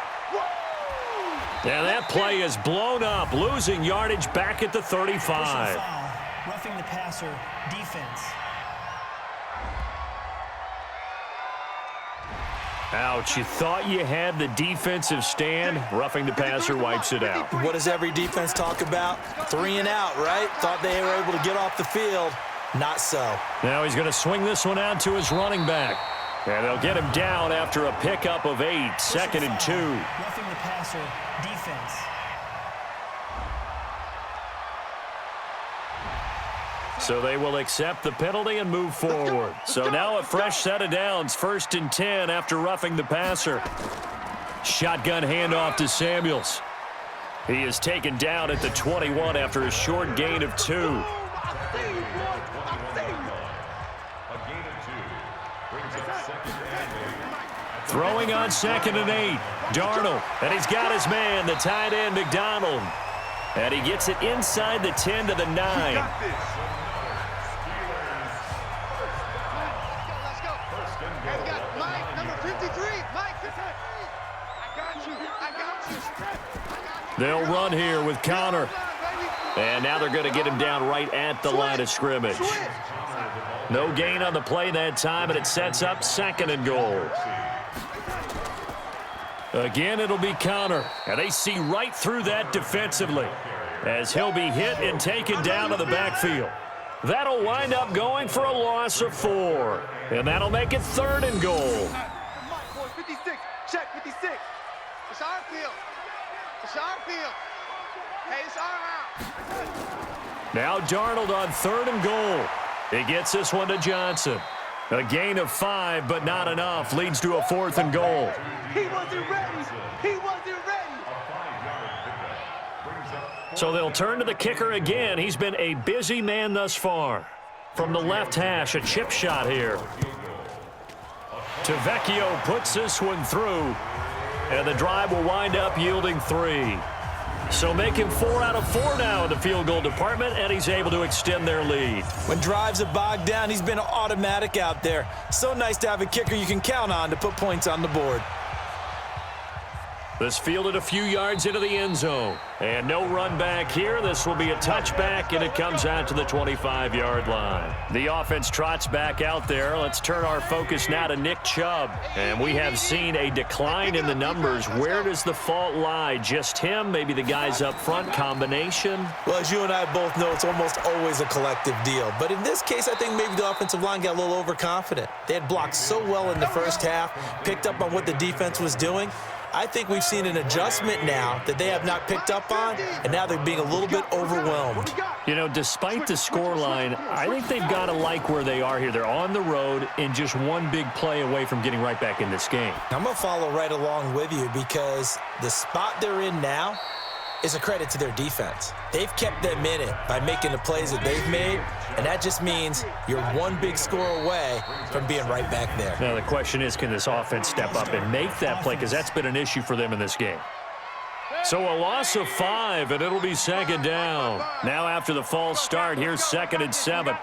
And that play is blown up, losing yardage back at the 35. Roughing the passer, defense. Ouch, you thought you had the defensive stand. Roughing the passer wipes it out. What does every defense talk about? 3 and out, right? Thought they were able to get off the field. Not so. Now he's going to swing this one out to his running back. And they'll get him down after a pickup of 8, 2nd and 2. Roughing the passer, defense. So they will accept the penalty and move forward. So now a fresh set of downs, 1st and 10 after roughing the passer. Shotgun handoff to Samuels. He is taken down at the 21 after a short gain of 2. Throwing on 2nd and 8. Darnold, and he's got his man, the tight end, McDonald. And he gets it inside the 10 to the 9. They'll run here with Connor. And now they're going to get him down right at the line of scrimmage. No gain on the play that time, and it sets up 2nd and goal. Again, it'll be Connor, and they see right through that defensively as he'll be hit and taken down to the backfield. That'll wind up going for a loss of 4, and that'll make it 3rd and goal. 56, check 56. It's our field. It's our field. Hey, it's our out. Now Darnold on 3rd and goal. He gets this one to Johnson. A gain of 5, but not enough. Leads to a 4th and goal. He wasn't ready. He wasn't ready. So they'll turn to the kicker again. He's been a busy man thus far. From the left hash, a chip shot here. Tavecchio puts this one through. And the drive will wind up yielding 3. So make him 4 out of 4 now in the field goal department, and he's able to extend their lead. When drives are bogged down, he's been automatic out there. So nice to have a kicker you can count on to put points on the board. This fielded a few yards into the end zone. And no run back here. This will be a touchback, and it comes out to the 25-yard line. The offense trots back out there. Let's turn our focus now to Nick Chubb. And we have seen a decline in the numbers. Where does the fault lie? Just him? Maybe the guys up front? Combination? Well, as you and I both know, it's almost always a collective deal. But in this case, I think maybe the offensive line got a little overconfident. They had blocked so well in the first half, picked up on what the defense was doing, I think we've seen an adjustment now that they have not picked up on, and now they're being a little bit overwhelmed. You know, despite the scoreline, I think they've got to like where they are here. They're on the road and just one big play away from getting right back in this game. I'm going to follow right along with you because the spot they're in now is a credit to their defense. They've kept them in it by making the plays that they've made, and that just means you're one big score away from being right back there. Now, the question is, can this offense step up and make that play? Because that's been an issue for them in this game. So a loss of 5, and it'll be second down. Now after the false start, here's 2nd and 7.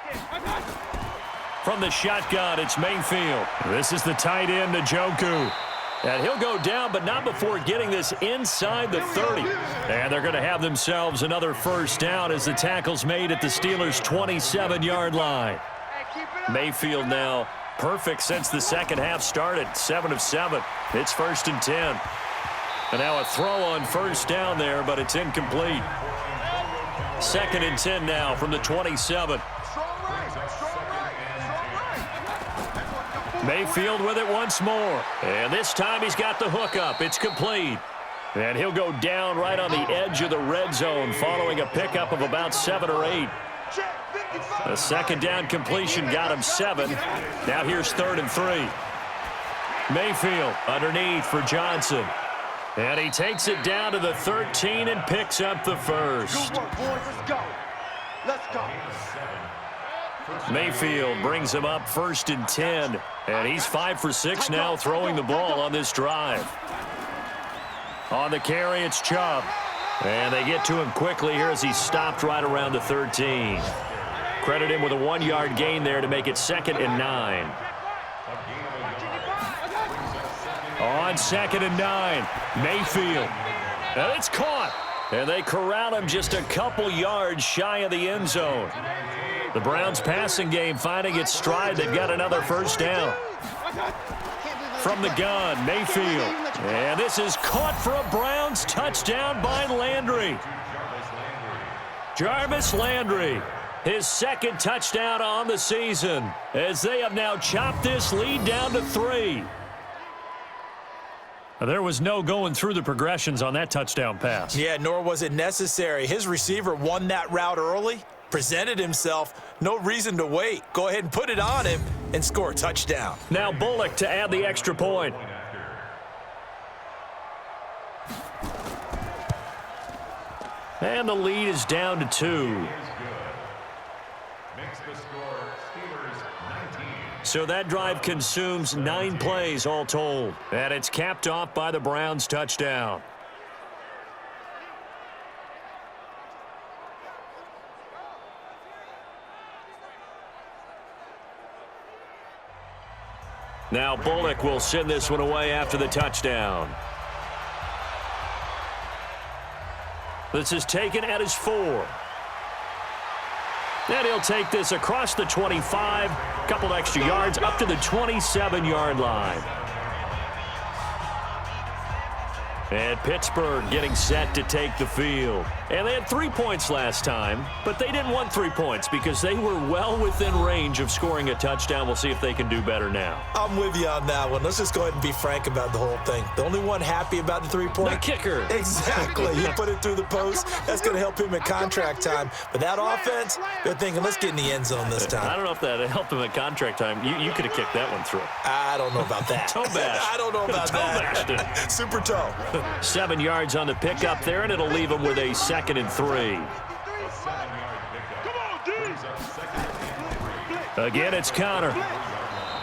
From the shotgun, it's Mayfield. This is the tight end, Njoku. And he'll go down, but not before getting this inside the 30. And they're going to have themselves another first down as the tackle's made at the Steelers' 27-yard line. Mayfield now perfect since the second half started, 7 of 7. It's 1st and 10. And now a throw on first down there, but it's incomplete. 2nd and 10 now from the 27. Mayfield with it once more. And this time he's got the hook up. It's complete. And he'll go down right on the edge of the red zone following a pickup of about 7 or 8. A second down completion got him 7. Now here's 3rd and 3. Mayfield underneath for Johnson. And he takes it down to the 13 and picks up the first. Good work, boys. Let's go. Let's go. Mayfield brings him up 1st and 10. And he's 5 for 6 now throwing the ball on this drive. On the carry, it's Chubb. And they get to him quickly here as he stopped right around the 13. Credit him with a 1-yard gain there to make it 2nd and 9. On 2nd and 9, Mayfield. And it's caught. And they corral him just a couple yards shy of the end zone. The Browns' passing game finding its stride. They've got another first down. From the gun, Mayfield. And this is caught for a Browns touchdown by Landry. Jarvis Landry, his 2nd touchdown on the season, as they have now chopped this lead down to 3. There was no going through the progressions on that touchdown pass. Yeah, nor was it necessary. His receiver won that route early, presented himself, no reason to wait. Go ahead and put it on him and score a touchdown. Now Bullock to add the extra point. And the lead is down to 2. So that drive consumes 9 plays all told. And it's capped off by the Browns' touchdown. Now Bullock will send this one away after the touchdown. This is taken at his 4. And he'll take this across the 25, couple extra yards up to the 27-yard line. And Pittsburgh getting set to take the field. And they had 3 points last time, but they didn't want 3 points because they were well within range of scoring a touchdown. We'll see if they can do better now. I'm with you on that one. Let's just go ahead and be frank about the whole thing. The only one happy about the 3-point. The kicker. Exactly. He put it through the post. That's going to help him at contract time. But that offense, they're thinking, let's get in the end zone this time. I don't know if that helped him at contract time. You could have kicked that one through. I don't know about that. Toe bash. I don't know about that. Toe bashed it. Super toe. 7 yards on the pickup there, and it'll leave him with a 2nd and 3. Again, it's Connor.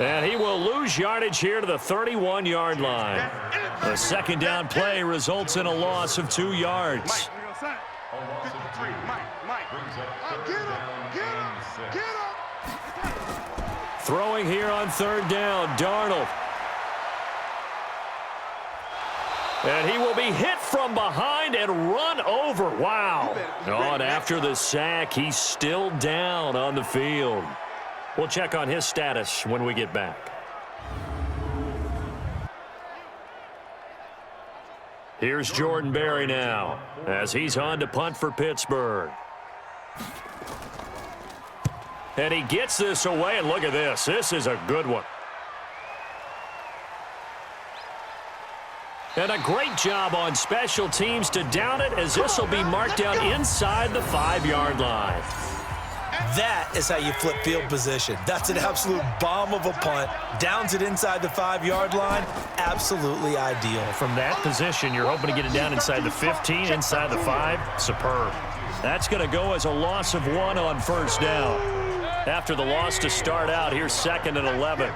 And he will lose yardage here to the 31-yard line. The second down play results in a loss of 2 yards. Throwing here on 3rd down, Darnold. And he will be hit from behind and run over. Wow. On after the sack, he's still down on the field. We'll check on his status when we get back. Here's Jordan Berry now as he's on to punt for Pittsburgh. And he gets this away, and look at this. This is a good one. And a great job on special teams to down it, as this will be marked down inside the 5-yard line. That is how you flip field position. That's an absolute bomb of a punt. Downs it inside the 5-yard line. Absolutely ideal. From that position, you're hoping to get it down inside the 15, inside the 5. Superb. That's going to go as a loss of 1 on first down. After the loss to start out, here's 2nd and 11.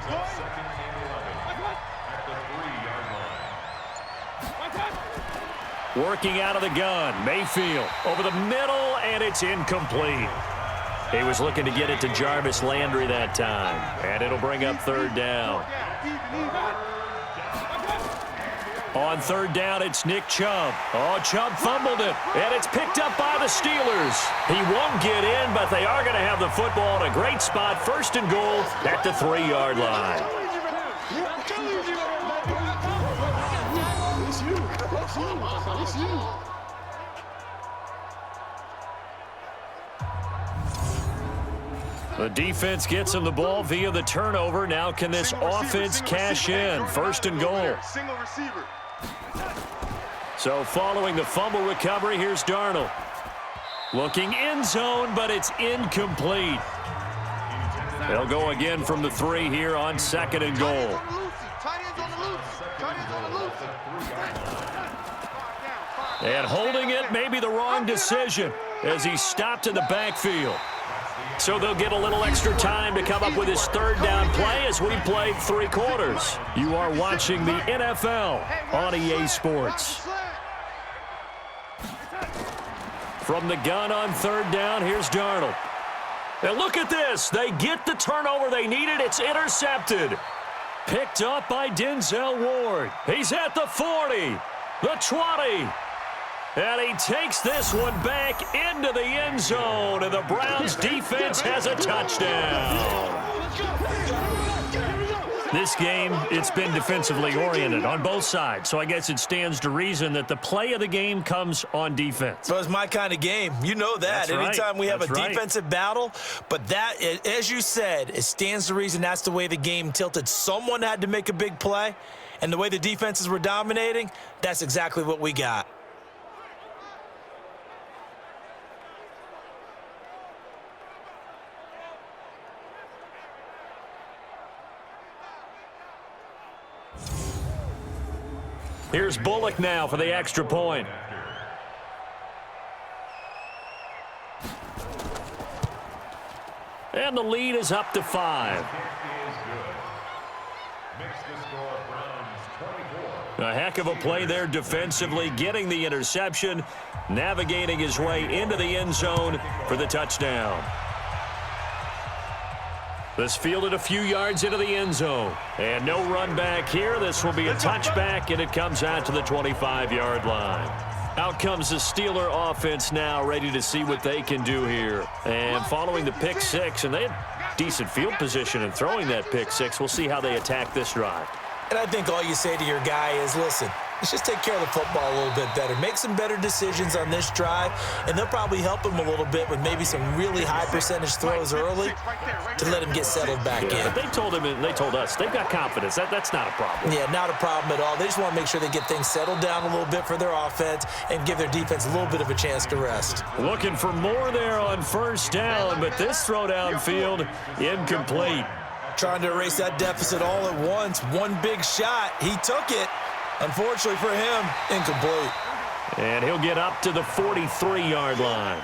Working out of the gun, Mayfield over the middle, and it's incomplete. He was looking to get it to Jarvis Landry that time, and it'll bring up 3rd down. On 3rd down, it's Nick Chubb. Oh, Chubb fumbled it, and it's picked up by the Steelers. He won't get in, but they are going to have the football in a great spot, 1st and goal at the 3-yard line. The defense gets him the ball via the turnover. Now can this offense cash in? 1st and goal. So following the fumble recovery, here's Darnold. Looking end zone, but it's incomplete. They'll go again from the 3 here on 2nd and goal. And holding it may be the wrong decision as he stopped in the backfield. So they'll get a little extra time to come up with his 3rd down play as we played 3 quarters. You are watching the NFL on EA Sports. From the gun on 3rd down, here's Darnold. And look at this. They get the turnover they needed. It's intercepted. Picked up by Denzel Ward. He's at the 40, the 20. And he takes this one back into the end zone, and the Browns defense has a touchdown. This game, it's been defensively oriented on both sides, so I guess it stands to reason that the play of the game comes on defense. So it's my kind of game. You know that. That's right. Anytime we have a That's defensive battle, but that, as you said, it stands to reason that's the way the game tilted. Someone had to make a big play, and the way the defenses were dominating, that's exactly what we got. Here's Bullock now for the extra point. And the lead is up to 5. A heck of a play there defensively, getting the interception, navigating his way into the end zone for the touchdown. This fielded a few yards into the end zone. And no run back here. This will be a touchback, and it comes out to the 25-yard line. Out comes the Steeler offense now, ready to see what they can do here. And following the pick 6, and they had decent field position in throwing that pick 6. We'll see how they attack this drive. And I think all you say to your guy is, listen, let's just take care of the football a little bit better. Make some better decisions on this drive, and they'll probably help him a little bit with maybe some really high percentage throws early to let him get settled back in. They told him, and they told us, they've got confidence. That's not a problem. Yeah, not a problem at all. They just want to make sure they get things settled down a little bit for their offense and give their defense a little bit of a chance to rest. Looking for more there on first down, but this throw downfield incomplete. Trying to erase that deficit all at once. One big shot. He took it. Unfortunately for him, incomplete. And he'll get up to the 43-yard line.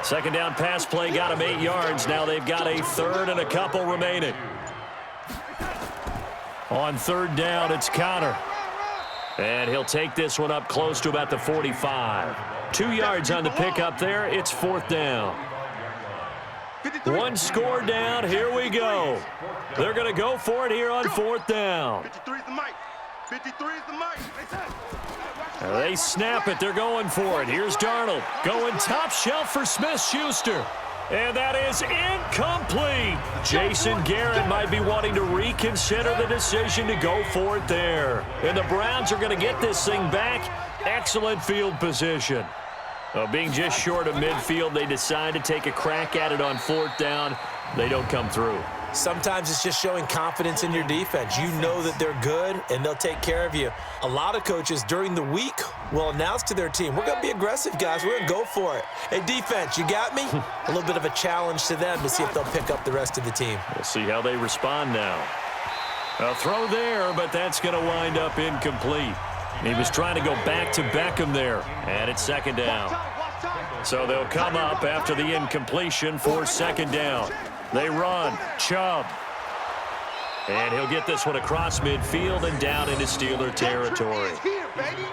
Second down pass play got him 8 yards. Now they've got a 3rd and a couple remaining. On 3rd down, it's Connor. And he'll take this one up close to about the 45. 2 yards on the pickup there. It's 4th down. 1 score down. Here we go. They're going to go for it here on 4th down. 53 is the mic. 53 is the mic. They snap it. They're going for it. Here's Darnold going top shelf for Smith-Schuster. And that is incomplete. Jason Garrett might be wanting to reconsider the decision to go for it there. And the Browns are going to get this thing back. Excellent field position. Being just short of midfield, they decide to take a crack at it on 4th down. They don't come through. Sometimes it's just showing confidence in your defense. You know that they're good, and they'll take care of you. A lot of coaches during the week will announce to their team, we're going to be aggressive, guys. We're going to go for it. Hey, defense, you got me? A little bit of a challenge to them to see if they'll pick up the rest of the team. We'll see how they respond now. A throw there, but that's going to wind up incomplete. He was trying to go back to Beckham there, and it's second down. So they'll come up after the incompletion for second down. They run. Chubb. And he'll get this one across midfield and down into Steeler territory.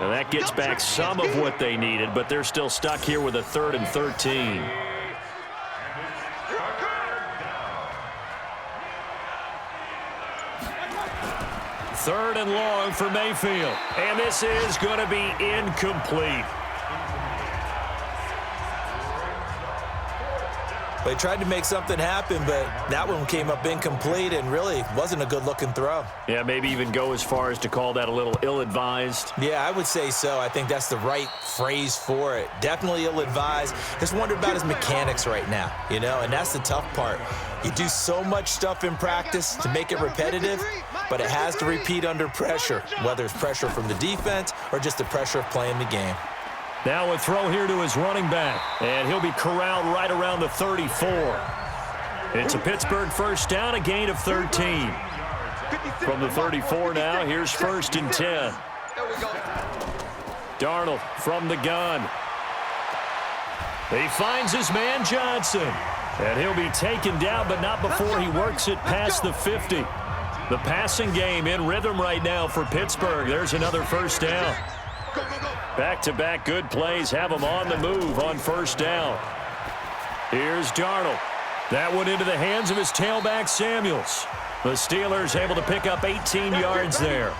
And that gets back some of what they needed, but they're still stuck here with a 3rd and 13. Third and long for Mayfield. And this is going to be incomplete. They tried to make something happen, but that one came up incomplete and really wasn't a good-looking throw. Yeah, maybe even go as far as to call that a little ill-advised. Yeah, I would say so. I think that's the right phrase for it. Definitely ill-advised. Just wonder about his mechanics right now, you know, and that's the tough part. You do so much stuff in practice to make it repetitive, but it has to repeat under pressure, whether it's pressure from the defense or just the pressure of playing the game. Now a throw here to his running back, and he'll be corralled right around the 34. It's a Pittsburgh first down, a gain of 13. From the 34 now, here's 1st and 10. Darnold from the gun. He finds his man Johnson, and he'll be taken down, but not before he works it past the 50. The passing game in rhythm right now for Pittsburgh. There's another first down. Back-to-back good plays have him on the move on first down. Here's Darnold. That one into the hands of his tailback, Samuels. The Steelers able to pick up 18 yards there.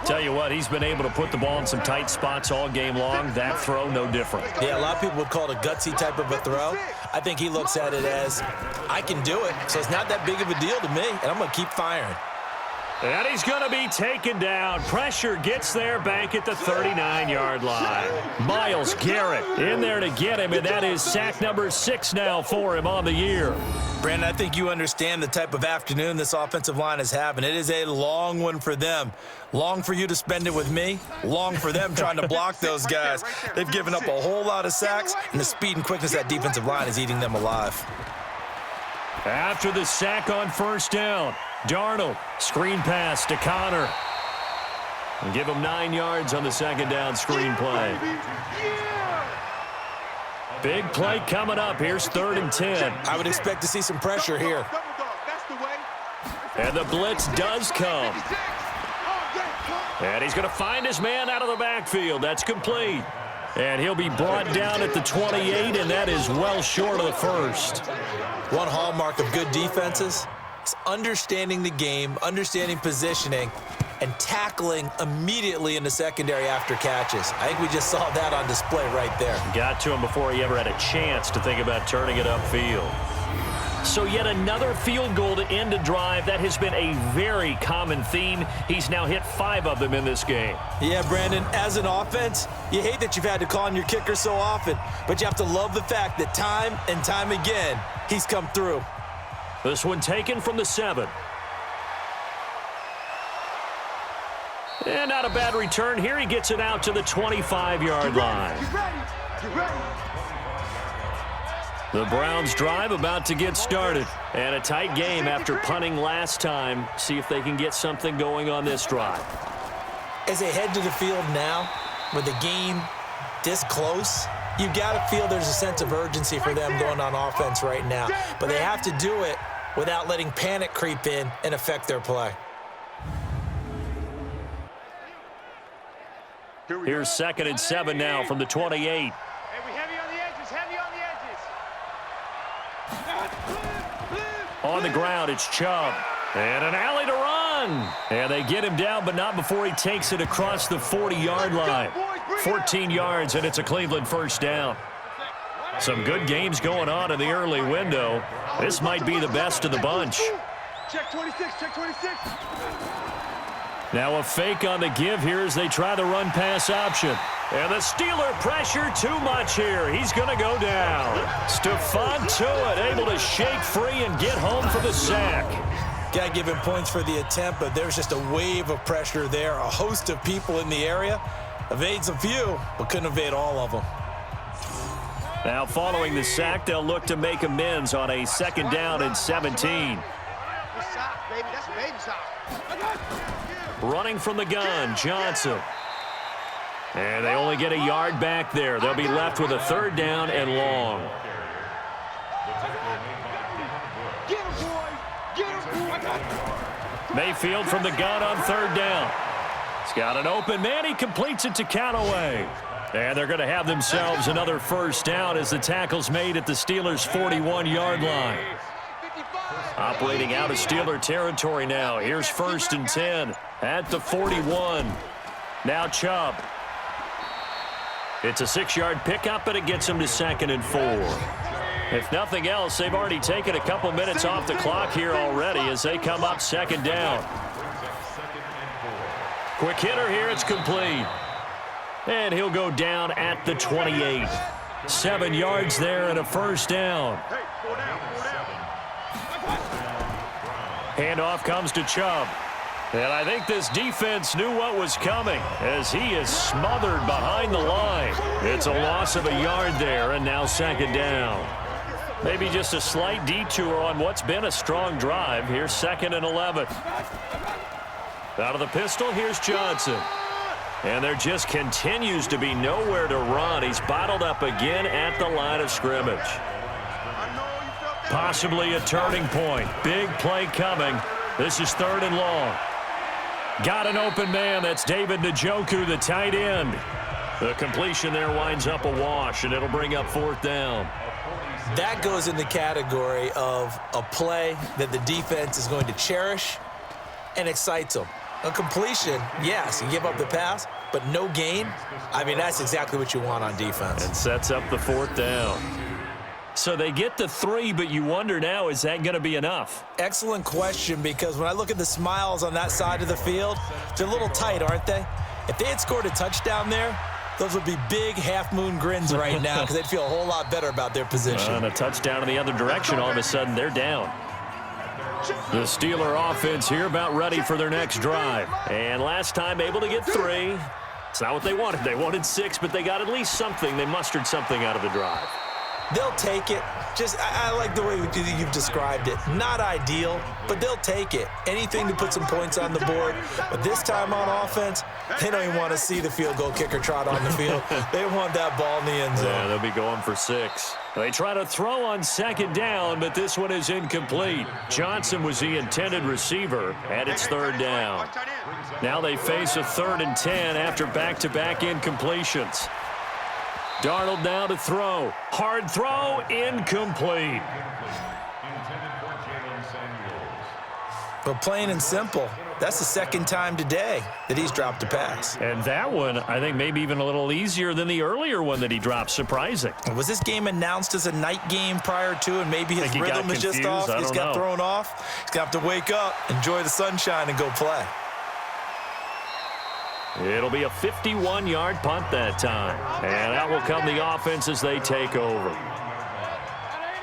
Tell you what, he's been able to put the ball in some tight spots all game long. That throw, no different. Yeah, a lot of people would call it a gutsy type of a throw. I think he looks at it as, I can do it, so it's not that big of a deal to me, and I'm going to keep firing. And he's going to be taken down. Pressure gets there back at the 39-yard line. Myles Garrett in there to get him, and that is sack number 6 now for him on the year. Brandon, I think you understand the type of afternoon this offensive line is having. It is a long one for them. Long for you to spend it with me. Long for them trying to block those guys. They've given up a whole lot of sacks, and the speed and quickness of that defensive line is eating them alive. After the sack on first down, Darnold, screen pass to Connor. And give him 9 yards on the second down screen play. Big play coming up. Here's 3rd and 10. I would expect to see some pressure here. And the blitz does come. And he's going to find his man out of the backfield. That's complete. And he'll be brought down at the 28, and that is well short of the first. One hallmark of good defenses is understanding the game, understanding positioning, and tackling immediately in the secondary after catches. I think we just saw that on display right there. Got to him before he ever had a chance to think about turning it upfield. So yet another field goal to end a drive. That has been a very common theme. He's now hit 5 of them in this game. Yeah, Brandon, as an offense, you hate that you've had to call on your kicker so often, but you have to love the fact that time and time again, he's come through. This one taken from the 7. And not a bad return here. He gets it out to the 25-yard line. The Browns drive about to get started. And a tight game after punting last time. See if they can get something going on this drive. As they head to the field now, with the game this close, you've got to feel there's a sense of urgency for them going on offense right now. But they have to do it without letting panic creep in and affect their play. Here's 2nd and 7 now from the 28. Hey, we heavy on the edges, heavy on the edges. On the ground, it's Chubb. And an alley to run. And they get him down, but not before he takes it across the 40-yard line. 14 yards, and it's a Cleveland first down. Some good games going on in the early window. This might be the best of the bunch. Check 26, check 26. Now a fake on the give here as they try the run-pass option. And the Steeler pressure too much here. He's going to go down. Stephon Tuitt able to shake free and get home for the sack. Got to give him points for the attempt, but there's just a wave of pressure there. A host of people in the area. Evades a few, but couldn't evade all of them. Now following the sack, they'll look to make amends on a 2nd down and 17. Running from the gun, Johnson. And they only get a yard back there. They'll be left with a 3rd down and long. Mayfield from the gun on 3rd down. He's got an open man. He completes it to Callaway. And they're going to have themselves another 1st down as the tackle's made at the Steelers' 41-yard line. Operating out of Steeler territory now. Here's 1st and 10 at the 41. Now Chubb. It's a 6-yard pickup, but it gets him to 2nd and 4. If nothing else, they've already taken a couple minutes off the clock here already as they come up 2nd down. Quick hitter here, it's complete. And he'll go down at the 28. 7 yards there and a 1st down. Handoff comes to Chubb. And I think this defense knew what was coming as he is smothered behind the line. It's a loss of a yard there, and now 2nd down. Maybe just a slight detour on what's been a strong drive. Here's 2nd and 11. Out of the pistol, here's Johnson. And there just continues to be nowhere to run. He's bottled up again at the line of scrimmage. Possibly a turning point. Big play coming. This is 3rd and long. Got an open man. That's David Njoku, the tight end. The completion there winds up a wash, and it'll bring up 4th down. That goes in the category of a play that the defense is going to cherish and excites them. A completion, yes, you give up the pass, but no gain. I mean, that's exactly what you want on defense. And sets up the 4th down. So they get the 3, but you wonder now, is that going to be enough? Excellent question, because when I look at the smiles on that side of the field, they're a little tight, aren't they? If they had scored a touchdown there, those would be big half-moon grins right now because they'd feel a whole lot better about their position. And a touchdown in the other direction, all of a sudden they're down. The Steeler offense here about ready for their next drive. And last time able to get 3. It's not what they wanted. They wanted 6, but they got at least something. They mustered something out of the drive. They'll take it. I like the way you've described it. Not ideal, but they'll take it. Anything to put some points on the board. But this time on offense, they don't even want to see the field goal kicker trot on the field. They want that ball in the end zone. Yeah, they'll be going for 6. They try to throw on 2nd down, but this one is incomplete. Johnson was the intended receiver, and it's 3rd down. Now they face a 3rd and 10 after back-to-back incompletions. Darnold now to throw. Hard throw, incomplete. But plain and simple, that's the 2nd time today that he's dropped a pass. And that one, I think maybe even a little easier than the earlier one that he dropped. Surprising. Was this game announced as a night game prior to, and maybe his rhythm is just off? He's got thrown off. He's going to have to wake up, enjoy the sunshine, and go play. It'll be a 51-yard punt that time. And out will come the offense as they take over.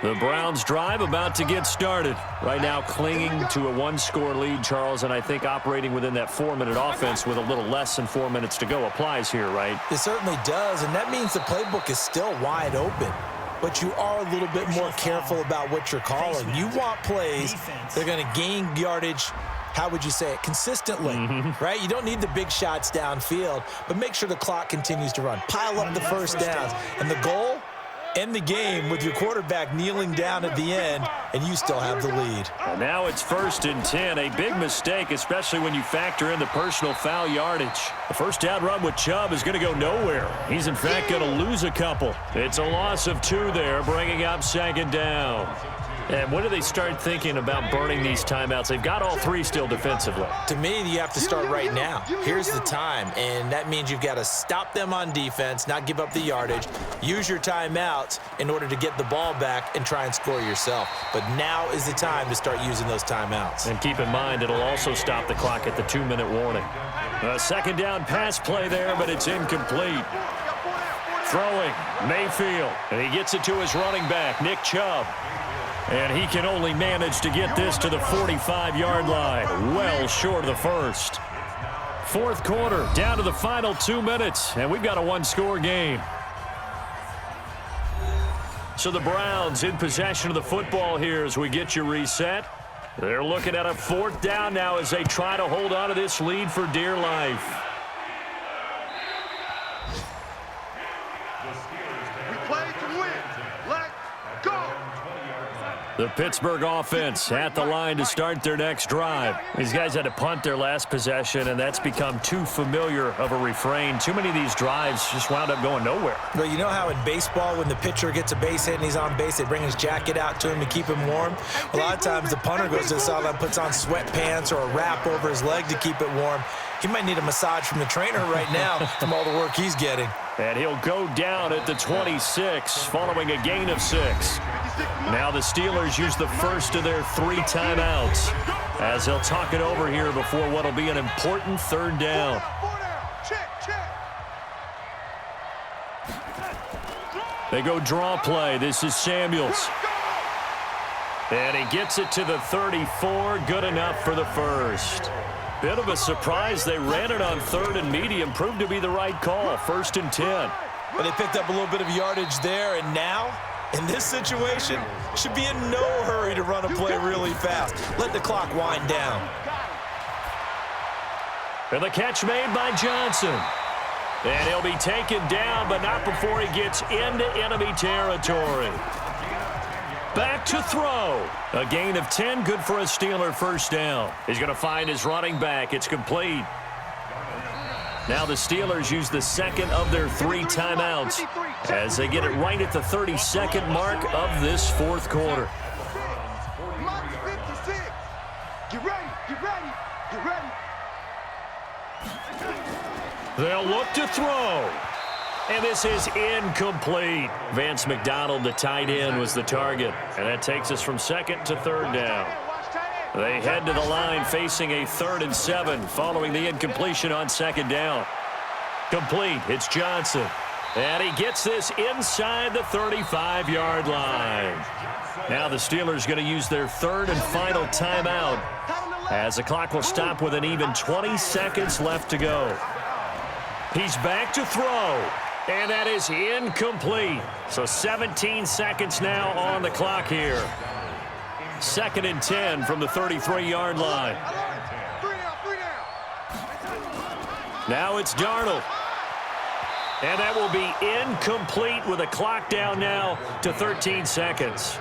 The Browns drive about to get started. Right now clinging to a 1-score lead, Charles, and I think operating within that 4-minute offense with a little less than 4 minutes to go applies here, right? It certainly does, and that means the playbook is still wide open. But you are a little bit more careful about what you're calling. You want plays that are going to gain yardage, how would you say it, consistently, right? You don't need the big shots downfield, but make sure the clock continues to run. Pile up the 1st downs. And the goal, end the game with your quarterback kneeling down at the end, and you still have the lead. And now it's 1st and 10, a big mistake, especially when you factor in the personal foul yardage. The 1st down run with Chubb is going to go nowhere. He's, in fact, going to lose a couple. It's a loss of 2 there, bringing up 2nd down. And when do they start thinking about burning these timeouts? They've got all 3 still defensively. To me, you have to start right now. Here's the time, and that means you've got to stop them on defense, not give up the yardage, use your timeouts in order to get the ball back and try and score yourself. But now is the time to start using those timeouts. And keep in mind, it'll also stop the clock at the 2-minute warning. A 2nd down pass play there, but it's incomplete. Throwing, Mayfield, and he gets it to his running back, Nick Chubb. And he can only manage to get this to the 45-yard line, well short of the first. Fourth quarter, down to the final 2 minutes, and we've got a one-score game. So the Browns in possession of the football here as we get you reset. They're looking at a fourth down now as they try to hold on to this lead for dear life. We play to win. Let's go. The Pittsburgh offense at the line to start their next drive. These guys had to punt their last possession, and that's become too familiar of a refrain. Too many of these drives just wound up going nowhere. Well, you know how in baseball when the pitcher gets a base hit and he's on base, they bring his jacket out to him to keep him warm? A lot of times the punter goes to the sideline, puts on sweatpants or a wrap over his leg to keep it warm. He might need a massage from the trainer right now from all the work he's getting. And he'll go down at the 26 following a gain of 6. Now the Steelers use the first of their 3 timeouts as they'll talk it over here before what will be an important third down. They go draw play. This is Samuels. And he gets it to the 34. Good enough for the first. Bit of a surprise. They ran it on 3rd and medium. Proved to be the right call. 1st and 10. But they picked up a little bit of yardage there, and now, in this situation, should be in no hurry to run a play really fast. Let the clock wind down. And the catch made by Johnson. And he'll be taken down, but not before he gets into enemy territory. Back to throw. A gain of 10, good for a Steeler first down. He's going to find his running back. It's complete. Now the Steelers use the second of their 3 timeouts as they get it right at the 32nd mark of this fourth quarter. Get ready, get ready, get ready. They'll look to throw. And this is incomplete. Vance McDonald, the tight end, was the target. And that takes us from 2nd to 3rd down. They head to the line facing a 3rd and 7 following the incompletion on 2nd down. Complete. It's Johnson. And he gets this inside the 35-yard line. Now the Steelers going to use their 3rd and final timeout as the clock will stop with an even 20 seconds left to go. He's back to throw. And that is incomplete. So 17 seconds now on the clock here. 2nd and 10 from the 33-yard line. Now it's Darnold. And that will be incomplete with a clock down now to 13 seconds.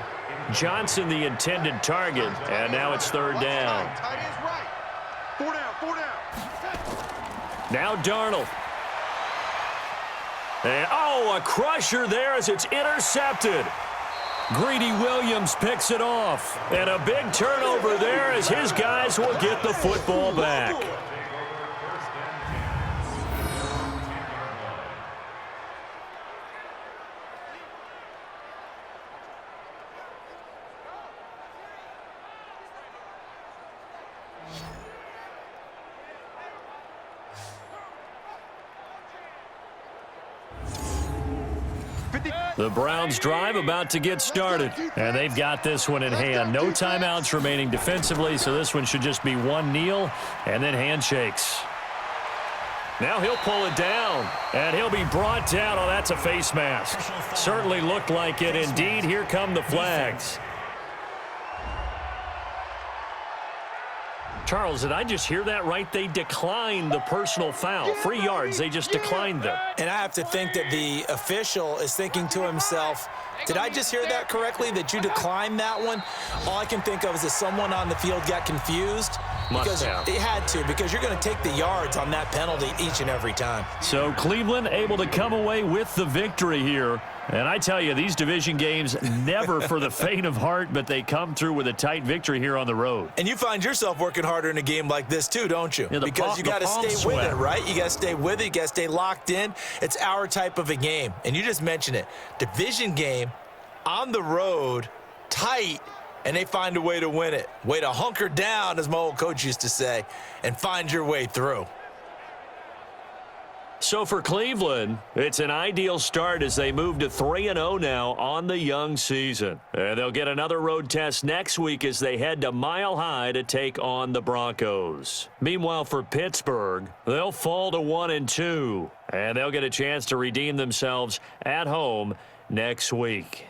Johnson, the intended target, and now it's 3rd down. Now Darnold. And, a crusher there as it's intercepted. Greedy Williams picks it off. And a big turnover there as his guys will get the football back. The Browns drive about to get started, and they've got this one in hand. No timeouts remaining defensively, so this one should just be one kneel and then handshakes. Now he'll pull it down, and he'll be brought down. Oh, that's a face mask. Certainly looked like it. Indeed, here come the flags. Charles, did I just hear that right? They declined the personal foul. 3 yards, they just declined them. And I have to think that the official is thinking to himself, did I just hear that correctly, that you declined that one? All I can think of is that someone on the field got confused. Because it had to, because you're going to take the yards on that penalty each and every time. So Cleveland able to come away with the victory here. And I tell you, these division games never for the faint of heart, but they come through with a tight victory here on the road. And you find yourself working harder in a game like this too, don't you? Yeah, because you got to stay with it, right? You got to stay with it. You got to stay locked in. It's our type of a game. And you just mentioned it. Division game, on the road, tight, and they find a way to win it. Way to hunker down, as my old coach used to say, and find your way through. So for Cleveland, it's an ideal start as they move to 3-0 now on the young season. And they'll get another road test next week as they head to Mile High to take on the Broncos. Meanwhile, for Pittsburgh, they'll fall to 1-2, and they'll get a chance to redeem themselves at home next week.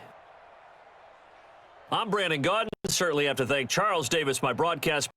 I'm Brandon Gaudin. Certainly have to thank Charles Davis, my broadcast